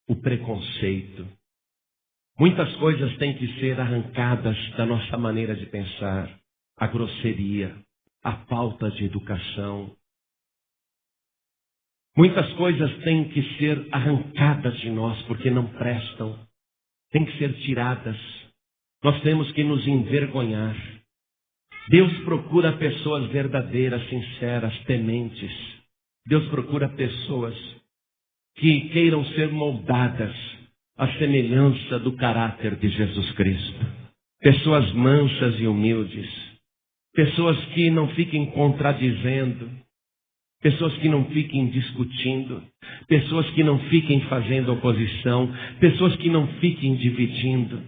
o preconceito. Muitas coisas têm que ser arrancadas da nossa maneira de pensar. A grosseria, a falta de educação. Muitas coisas têm que ser arrancadas de nós porque não prestam. Têm que ser tiradas. Nós temos que nos envergonhar. Deus procura pessoas verdadeiras, sinceras, tementes. Deus procura pessoas que queiram ser moldadas à semelhança do caráter de Jesus Cristo. Pessoas mansas e humildes. Pessoas que não fiquem contradizendo. Pessoas que não fiquem discutindo. Pessoas que não fiquem fazendo oposição. Pessoas que não fiquem dividindo.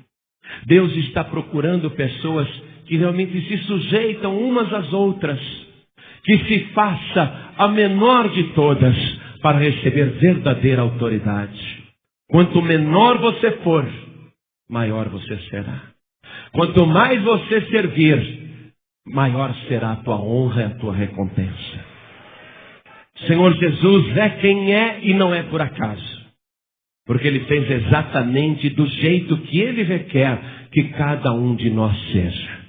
Deus está procurando pessoas que realmente se sujeitam umas às outras. Que se faça a menor de todas para receber verdadeira autoridade. Quanto menor você for, maior você será. Quanto mais você servir, maior será a tua honra e a tua recompensa. Senhor Jesus é quem é e não é por acaso. Porque Ele fez exatamente do jeito que Ele requer que cada um de nós seja.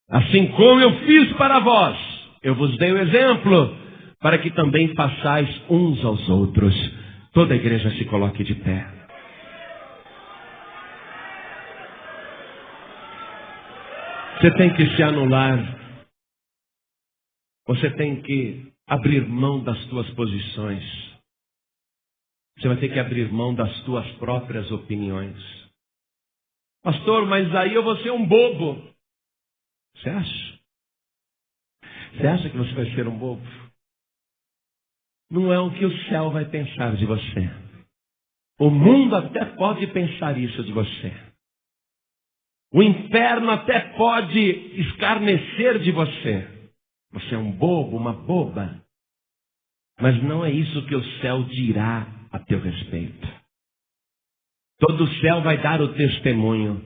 Assim como eu fiz para vós, eu vos dei o exemplo, para que também façais uns aos outros. Toda a igreja se coloque de pé. Você tem que se anular. Você tem que abrir mão das tuas posições. Você vai ter que abrir mão das tuas próprias opiniões. Pastor, mas aí eu vou ser um bobo. Você acha? Você acha que você vai ser um bobo? Não é o que o céu vai pensar de você. O mundo até pode pensar isso de você. O inferno até pode escarnecer de você. Você é um bobo, uma boba. Mas não é isso que o céu dirá a teu respeito. Todo o céu vai dar o testemunho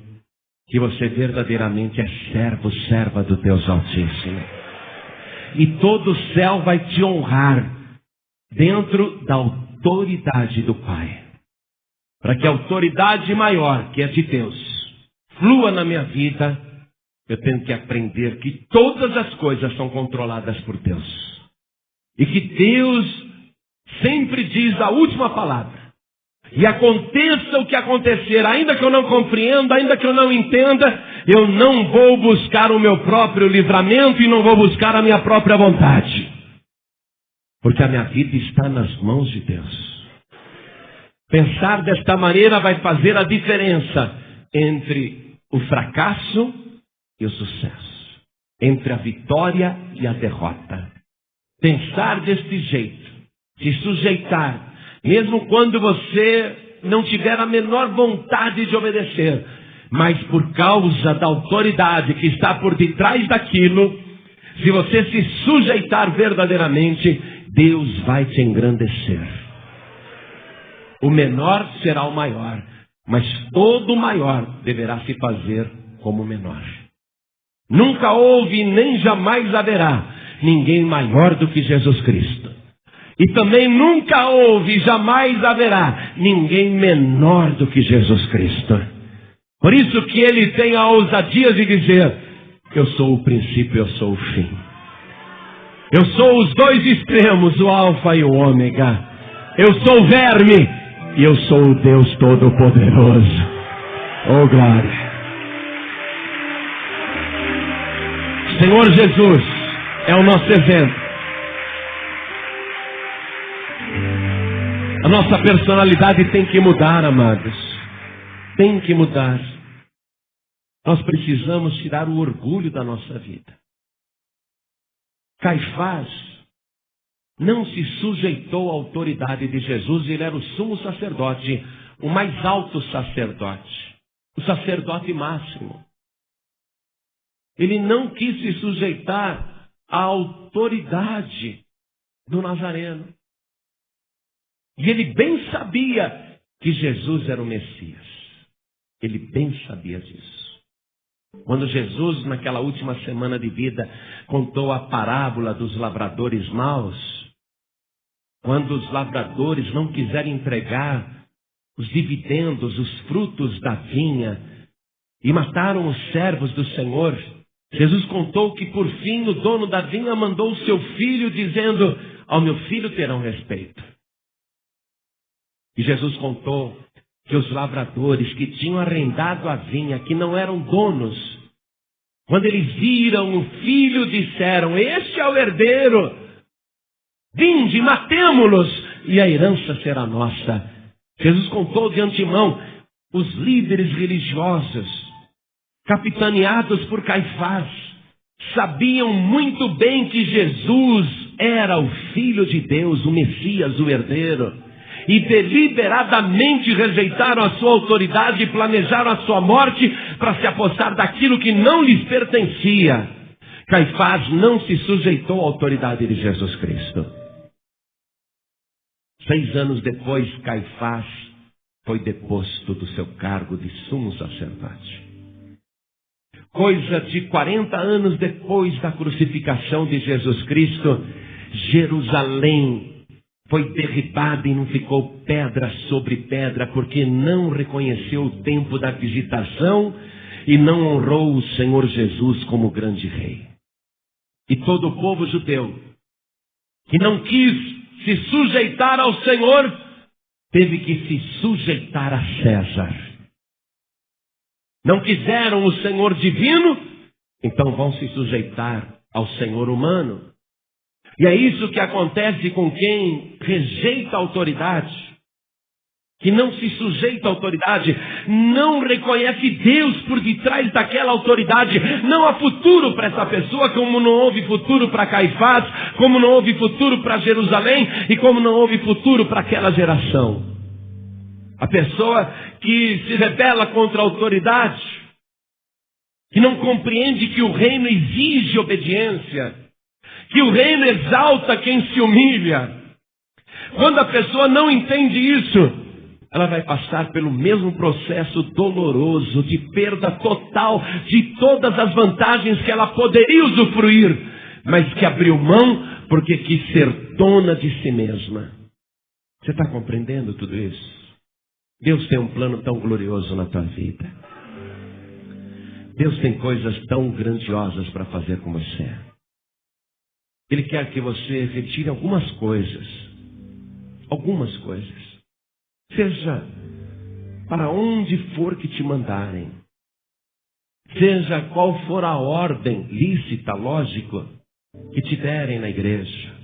que você verdadeiramente é servo, serva do Deus Altíssimo. E todo o céu vai te honrar dentro da autoridade do Pai. Para que a autoridade maior, que é de Deus, flua na minha vida, eu tenho que aprender que todas as coisas são controladas por Deus. E que Deus sempre diz a última palavra. E aconteça o que acontecer, ainda que eu não compreenda, ainda que eu não entenda, eu não vou buscar o meu próprio livramento e não vou buscar a minha própria vontade. Porque a minha vida está nas mãos de Deus. Pensar desta maneira vai fazer a diferença entre o fracasso e o sucesso. Entre a vitória e a derrota. Pensar deste jeito, se sujeitar, mesmo quando você não tiver a menor vontade de obedecer, mas por causa da autoridade que está por detrás daquilo, se você se sujeitar verdadeiramente, Deus vai te engrandecer. O menor será o maior, mas todo o maior deverá se fazer como o menor. Nunca houve nem jamais haverá ninguém maior do que Jesus Cristo. E também nunca houve e jamais haverá ninguém menor do que Jesus Cristo. Por isso que ele tem a ousadia de dizer: eu sou o princípio, eu sou o fim. Eu sou os dois extremos, o alfa e o ômega. Eu sou o verme e eu sou o Deus Todo-Poderoso. Oh glória! Senhor Jesus é o nosso exemplo. A nossa personalidade tem que mudar, amados. Tem que mudar. Nós precisamos tirar o orgulho da nossa vida. Caifás não se sujeitou à autoridade de Jesus. Ele era o sumo sacerdote, o mais alto sacerdote, o sacerdote máximo. Ele não quis se sujeitar à autoridade do Nazareno. E ele bem sabia que Jesus era o Messias. Ele bem sabia disso. Quando Jesus, naquela última semana de vida, contou a parábola dos lavradores maus, quando os lavradores não quiserem entregar os dividendos, os frutos da vinha, e mataram os servos do Senhor, Jesus contou que por fim o dono da vinha mandou o seu filho, dizendo: ao meu filho terão respeito. E Jesus contou que os lavradores que tinham arrendado a vinha, que não eram donos, quando eles viram o filho, disseram: este é o herdeiro, vinde, matemo-los, e a herança será nossa. Jesus contou de antemão os líderes religiosos, capitaneados por Caifás, sabiam muito bem que Jesus era o Filho de Deus, o Messias, o herdeiro. E deliberadamente rejeitaram a sua autoridade e planejaram a sua morte para se apossar daquilo que não lhes pertencia. Caifás não se sujeitou à autoridade de Jesus Cristo. 6 anos depois, Caifás foi deposto do seu cargo de sumo sacerdote. Coisa de 40 anos depois da crucificação de Jesus Cristo, Jerusalém foi derribada e não ficou pedra sobre pedra, porque não reconheceu o tempo da visitação e não honrou o Senhor Jesus como grande rei. E todo o povo judeu que não quis se sujeitar ao Senhor, teve que se sujeitar a César. Não quiseram o Senhor divino, Então vão se sujeitar ao senhor humano. E é isso que acontece com quem rejeita a autoridade, que não se sujeita à autoridade, não reconhece Deus por detrás daquela autoridade. Não há futuro para essa pessoa, como não houve futuro para Caifás, como não houve futuro para Jerusalém e como não houve futuro para aquela geração. A pessoa que se rebela contra a autoridade, que não compreende que o reino exige obediência, que o reino exalta quem se humilha. Quando a pessoa não entende isso, ela vai passar pelo mesmo processo doloroso de perda total de todas as vantagens que ela poderia usufruir, mas que abriu mão porque quis ser dona de si mesma. Você está compreendendo tudo isso? Deus tem um plano tão glorioso na tua vida. Deus tem coisas tão grandiosas para fazer com você. Ele quer que você retire algumas coisas. Algumas coisas. Seja para onde for que te mandarem. Seja qual for a ordem lícita, lógico, que te derem na igreja.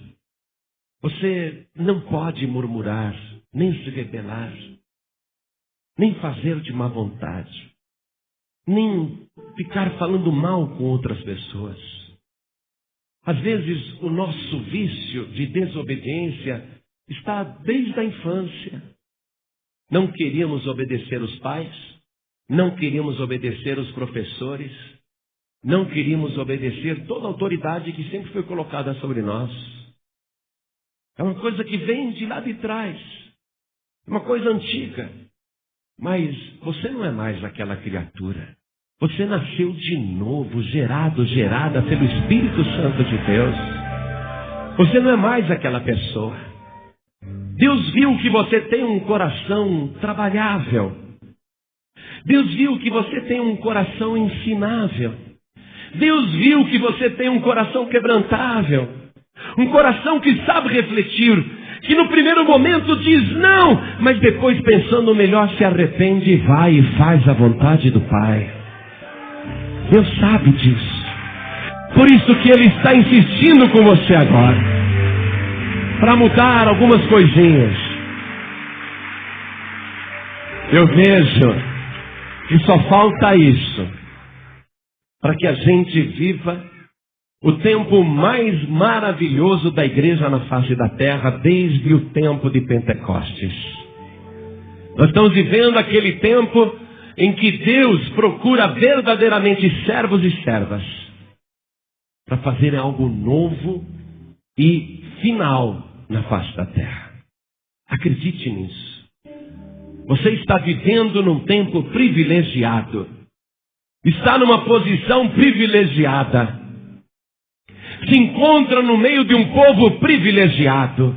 Você não pode murmurar, nem se rebelar, nem fazer de má vontade, nem ficar falando mal com outras pessoas. Às vezes o nosso vício de desobediência está desde a infância. Não queríamos obedecer os pais, não queríamos obedecer os professores, não queríamos obedecer toda a autoridade que sempre foi colocada sobre nós. É uma coisa que vem de lá de trás, uma coisa antiga. Mas você não é mais aquela criatura. Você nasceu de novo, gerada pelo Espírito Santo de Deus. Você não é mais aquela pessoa. Deus viu que você tem um coração trabalhável. Deus viu que você tem um coração ensinável. Deus viu que você tem um coração quebrantável. Um coração que sabe refletir, que no primeiro momento diz não, mas depois pensando melhor se arrepende e vai e faz a vontade do Pai. Deus sabe disso. Por isso que Ele está insistindo com você agora, para mudar algumas coisinhas. Eu vejo que só falta isso, para que a gente viva o tempo mais maravilhoso da igreja na face da terra, desde o tempo de Pentecostes. Nós estamos vivendo aquele tempo em que Deus procura verdadeiramente servos e servas para fazerem algo novo e final na face da terra. Acredite nisso. Você está vivendo num tempo privilegiado. Está numa posição privilegiada. Se encontra no meio de um povo privilegiado.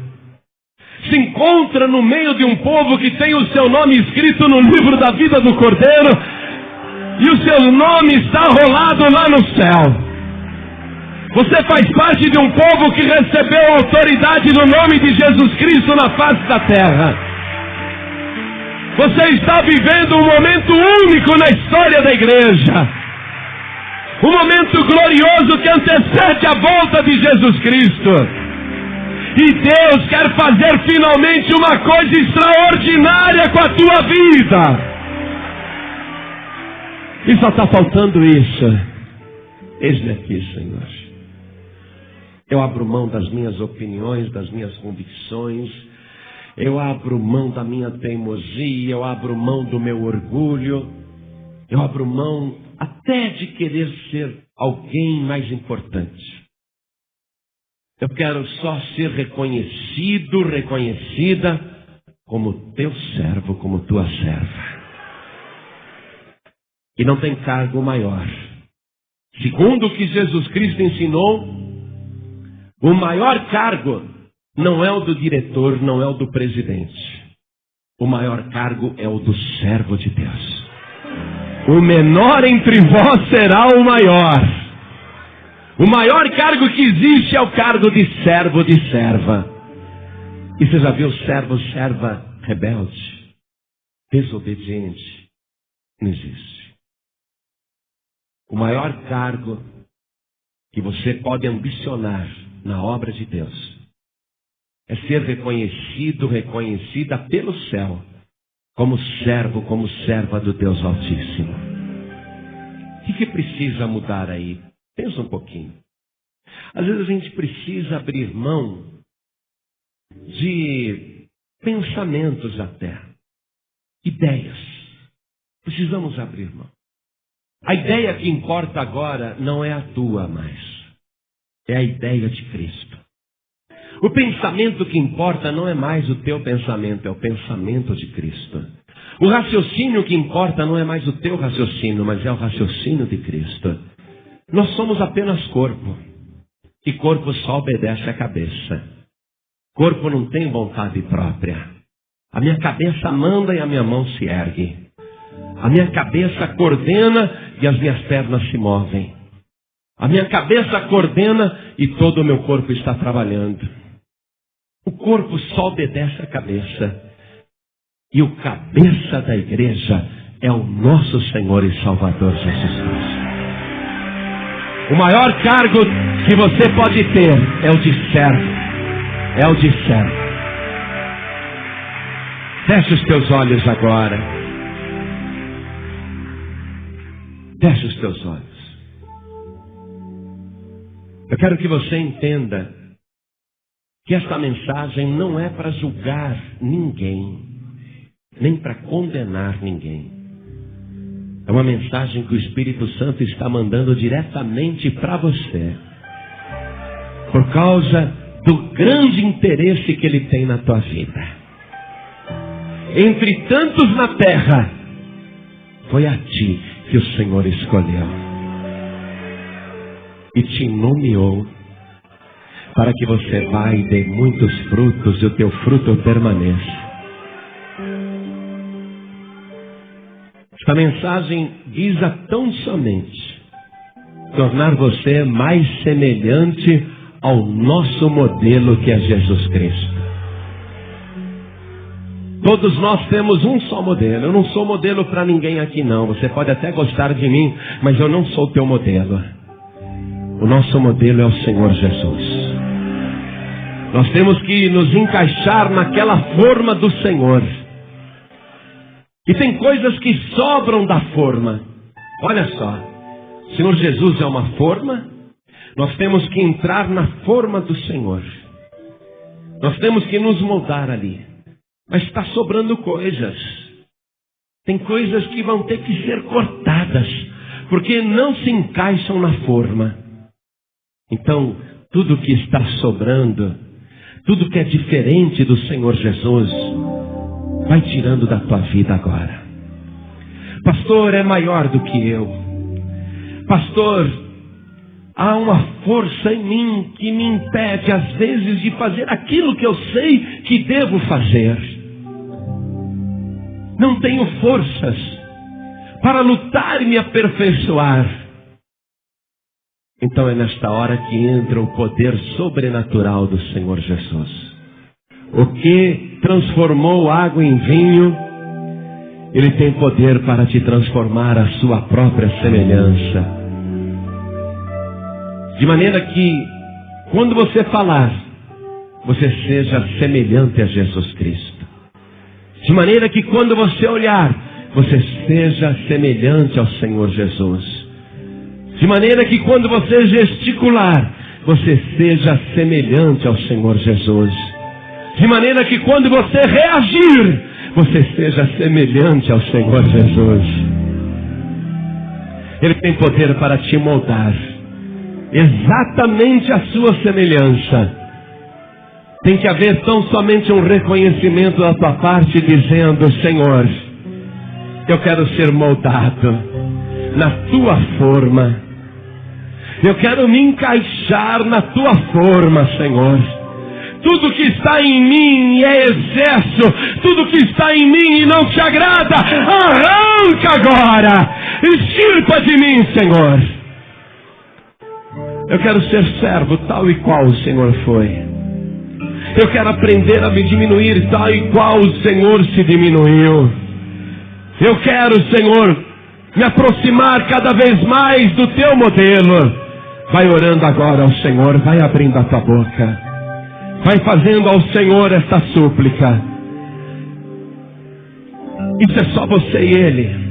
Se encontra no meio de um povo que tem o seu nome escrito no livro da vida do Cordeiro, e o seu nome está rolado lá no céu. Você faz parte de um povo que recebeu a autoridade no nome de Jesus Cristo na face da terra. Você está vivendo um momento único na história da igreja. Um momento glorioso que antecede a volta de Jesus Cristo. E Deus quer fazer finalmente uma coisa extraordinária com a tua vida. E só está faltando isso. Eis-me aqui, Senhor. Eu abro mão das minhas opiniões, das minhas convicções. Eu abro mão da minha teimosia. Eu abro mão do meu orgulho. Eu abro mão até de querer ser alguém mais importante. Eu quero só ser reconhecido, reconhecida como teu servo, como tua serva. E não tem cargo maior. Segundo o que Jesus Cristo ensinou, o maior cargo não é o do diretor, não é o do presidente. O maior cargo é o do servo de Deus. O menor entre vós será o maior. O maior cargo que existe é o cargo de servo, de serva. E você já viu servo, serva rebelde, desobediente? Não existe. O maior cargo que você pode ambicionar na obra de Deus é ser reconhecido, reconhecida pelo céu como servo, como serva do Deus Altíssimo. O que precisa mudar aí? Pensa um pouquinho. Às vezes a gente precisa abrir mão de pensamentos até, ideias. Precisamos abrir mão. A ideia que importa agora não é a tua mais. É a ideia de Cristo. O pensamento que importa não é mais o teu pensamento, é o pensamento de Cristo. O raciocínio que importa não é mais o teu raciocínio, mas é o raciocínio de Cristo. Nós somos apenas corpo. E corpo só obedece à cabeça. Corpo não tem vontade própria. A minha cabeça manda e a minha mão se ergue. A minha cabeça coordena e as minhas pernas se movem. A minha cabeça coordena e todo o meu corpo está trabalhando. O corpo só obedece à cabeça. E o cabeça da igreja é o nosso Senhor e Salvador Jesus Cristo. O maior cargo que você pode ter é o de servo. É o de servo. Feche os teus olhos agora. Feche os teus olhos. Eu quero que você entenda que esta mensagem não é para julgar ninguém, nem para condenar ninguém. É uma mensagem que o Espírito Santo está mandando diretamente para você, por causa do grande interesse que Ele tem na tua vida. Entre tantos na terra, foi a ti que o Senhor escolheu e te nomeou para que você vá e dê muitos frutos e o teu fruto permaneça. Esta mensagem visa tão somente tornar você mais semelhante ao nosso modelo, que é Jesus Cristo. Todos nós temos um só modelo. Eu não sou modelo para ninguém aqui não. Você pode até gostar de mim, mas eu não sou o teu modelo. O nosso modelo é o Senhor Jesus. Nós temos que nos encaixar naquela forma do Senhor. E tem coisas que sobram da forma. Olha só, o Senhor Jesus é uma forma. Nós temos que entrar na forma do Senhor. Nós temos que nos moldar ali. Mas está sobrando coisas. Tem coisas que vão ter que ser cortadas, porque não se encaixam na forma. Então, tudo que está sobrando, tudo que é diferente do Senhor Jesus, vai tirando da tua vida agora. Pastor, é maior do que eu. Pastor, há uma força em mim que me impede às vezes de fazer aquilo que eu sei que devo fazer. Não tenho forças para lutar e me aperfeiçoar. Então é nesta hora que entra o poder sobrenatural do Senhor Jesus. O que transformou água em vinho, Ele tem poder para te transformar à sua própria semelhança. De maneira que, quando você falar, você seja semelhante a Jesus Cristo. De maneira que, quando você olhar, você seja semelhante ao Senhor Jesus. De maneira que, quando você gesticular, você seja semelhante ao Senhor Jesus. De maneira que, quando você reagir, você seja semelhante ao Senhor Jesus. Ele tem poder para te moldar exatamente a sua semelhança. Tem que haver tão somente um reconhecimento da tua parte, dizendo: Senhor, eu quero ser moldado na tua forma. Eu quero me encaixar na tua forma, Senhor. Tudo que está em mim é excesso. Tudo que está em mim e não te agrada, arranca agora. Extirpa de mim, Senhor. Eu quero ser servo tal e qual o Senhor foi. Eu quero aprender a me diminuir tal e qual o Senhor se diminuiu. Eu quero, Senhor, me aproximar cada vez mais do teu modelo. Vai orando agora ao Senhor, vai abrindo a tua boca, vai fazendo ao Senhor esta súplica. Isso é só você e Ele.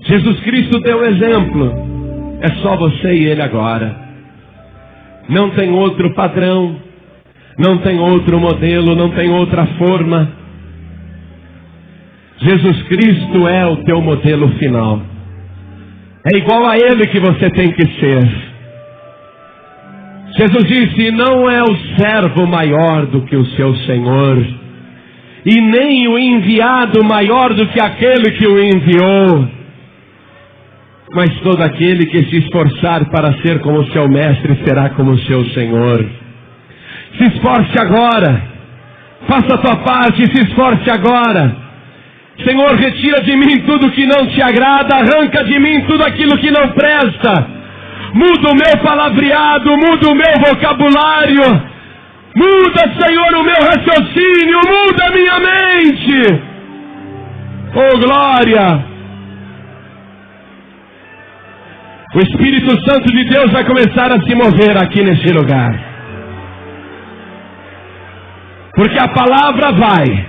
Jesus Cristo deu exemplo, é só você e Ele agora. Não tem outro padrão, não tem outro modelo, não tem outra forma. Jesus Cristo é o teu modelo final. É igual a Ele que você tem que ser. Jesus disse: não é o servo maior do que o seu Senhor, e nem o enviado maior do que aquele que o enviou. Mas todo aquele que se esforçar para ser como seu mestre será como seu Senhor. Se esforce agora, faça a tua parte, se esforce agora. Senhor, retira de mim tudo que não te agrada, arranca de mim tudo aquilo que não presta. Muda o meu palavreado, muda o meu vocabulário, muda, Senhor, o meu raciocínio, muda a minha mente. Oh, glória! O Espírito Santo de Deus vai começar a se mover aqui nesse lugar. Porque a palavra vai,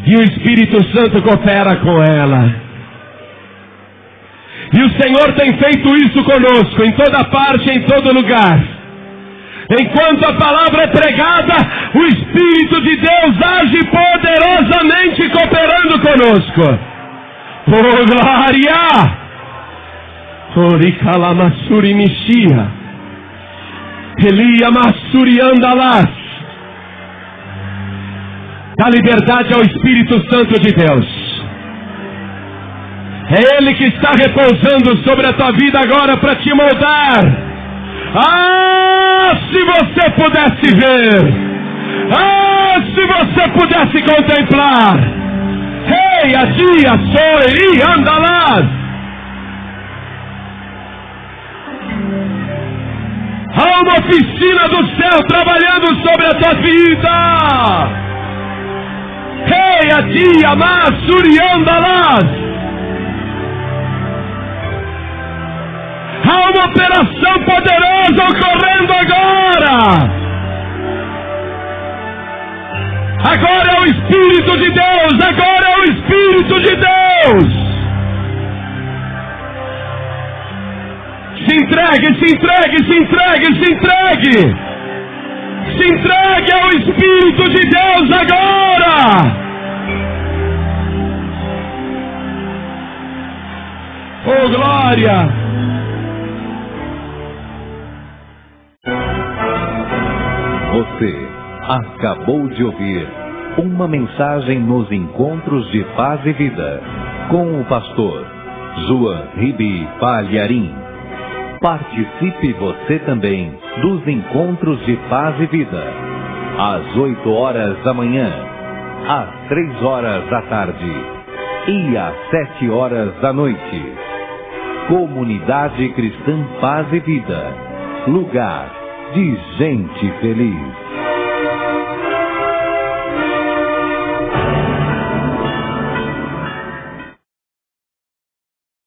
e o Espírito Santo coopera com ela. E o Senhor tem feito isso conosco, em toda parte, em todo lugar. Enquanto a palavra é pregada, o Espírito de Deus age poderosamente cooperando conosco. Por glória! Oricalamassuri Mishia, Elia Massuri Andalás. Dá liberdade ao Espírito Santo de Deus. É Ele que está repousando sobre a tua vida agora para te moldar. Ah, se você pudesse ver! Ah, se você pudesse contemplar! Ei, a dia, soi, andalás! Há uma oficina do céu trabalhando sobre a tua vida. Rei, a dia, mas suriandalás. Há uma operação poderosa ocorrendo agora. Agora é o Espírito de Deus. Agora é o Espírito de Deus. Se entregue, se entregue, se entregue, se entregue. Se entregue ao Espírito de Deus agora. Oh, glória. Você acabou de ouvir uma mensagem nos Encontros de Paz e Vida com o pastor João Ribe Palharim. Participe você também dos Encontros de Paz e Vida, às 8 horas da manhã, às 3 horas da tarde e às 7 horas da noite. Comunidade Cristã Paz e Vida, lugar de gente feliz.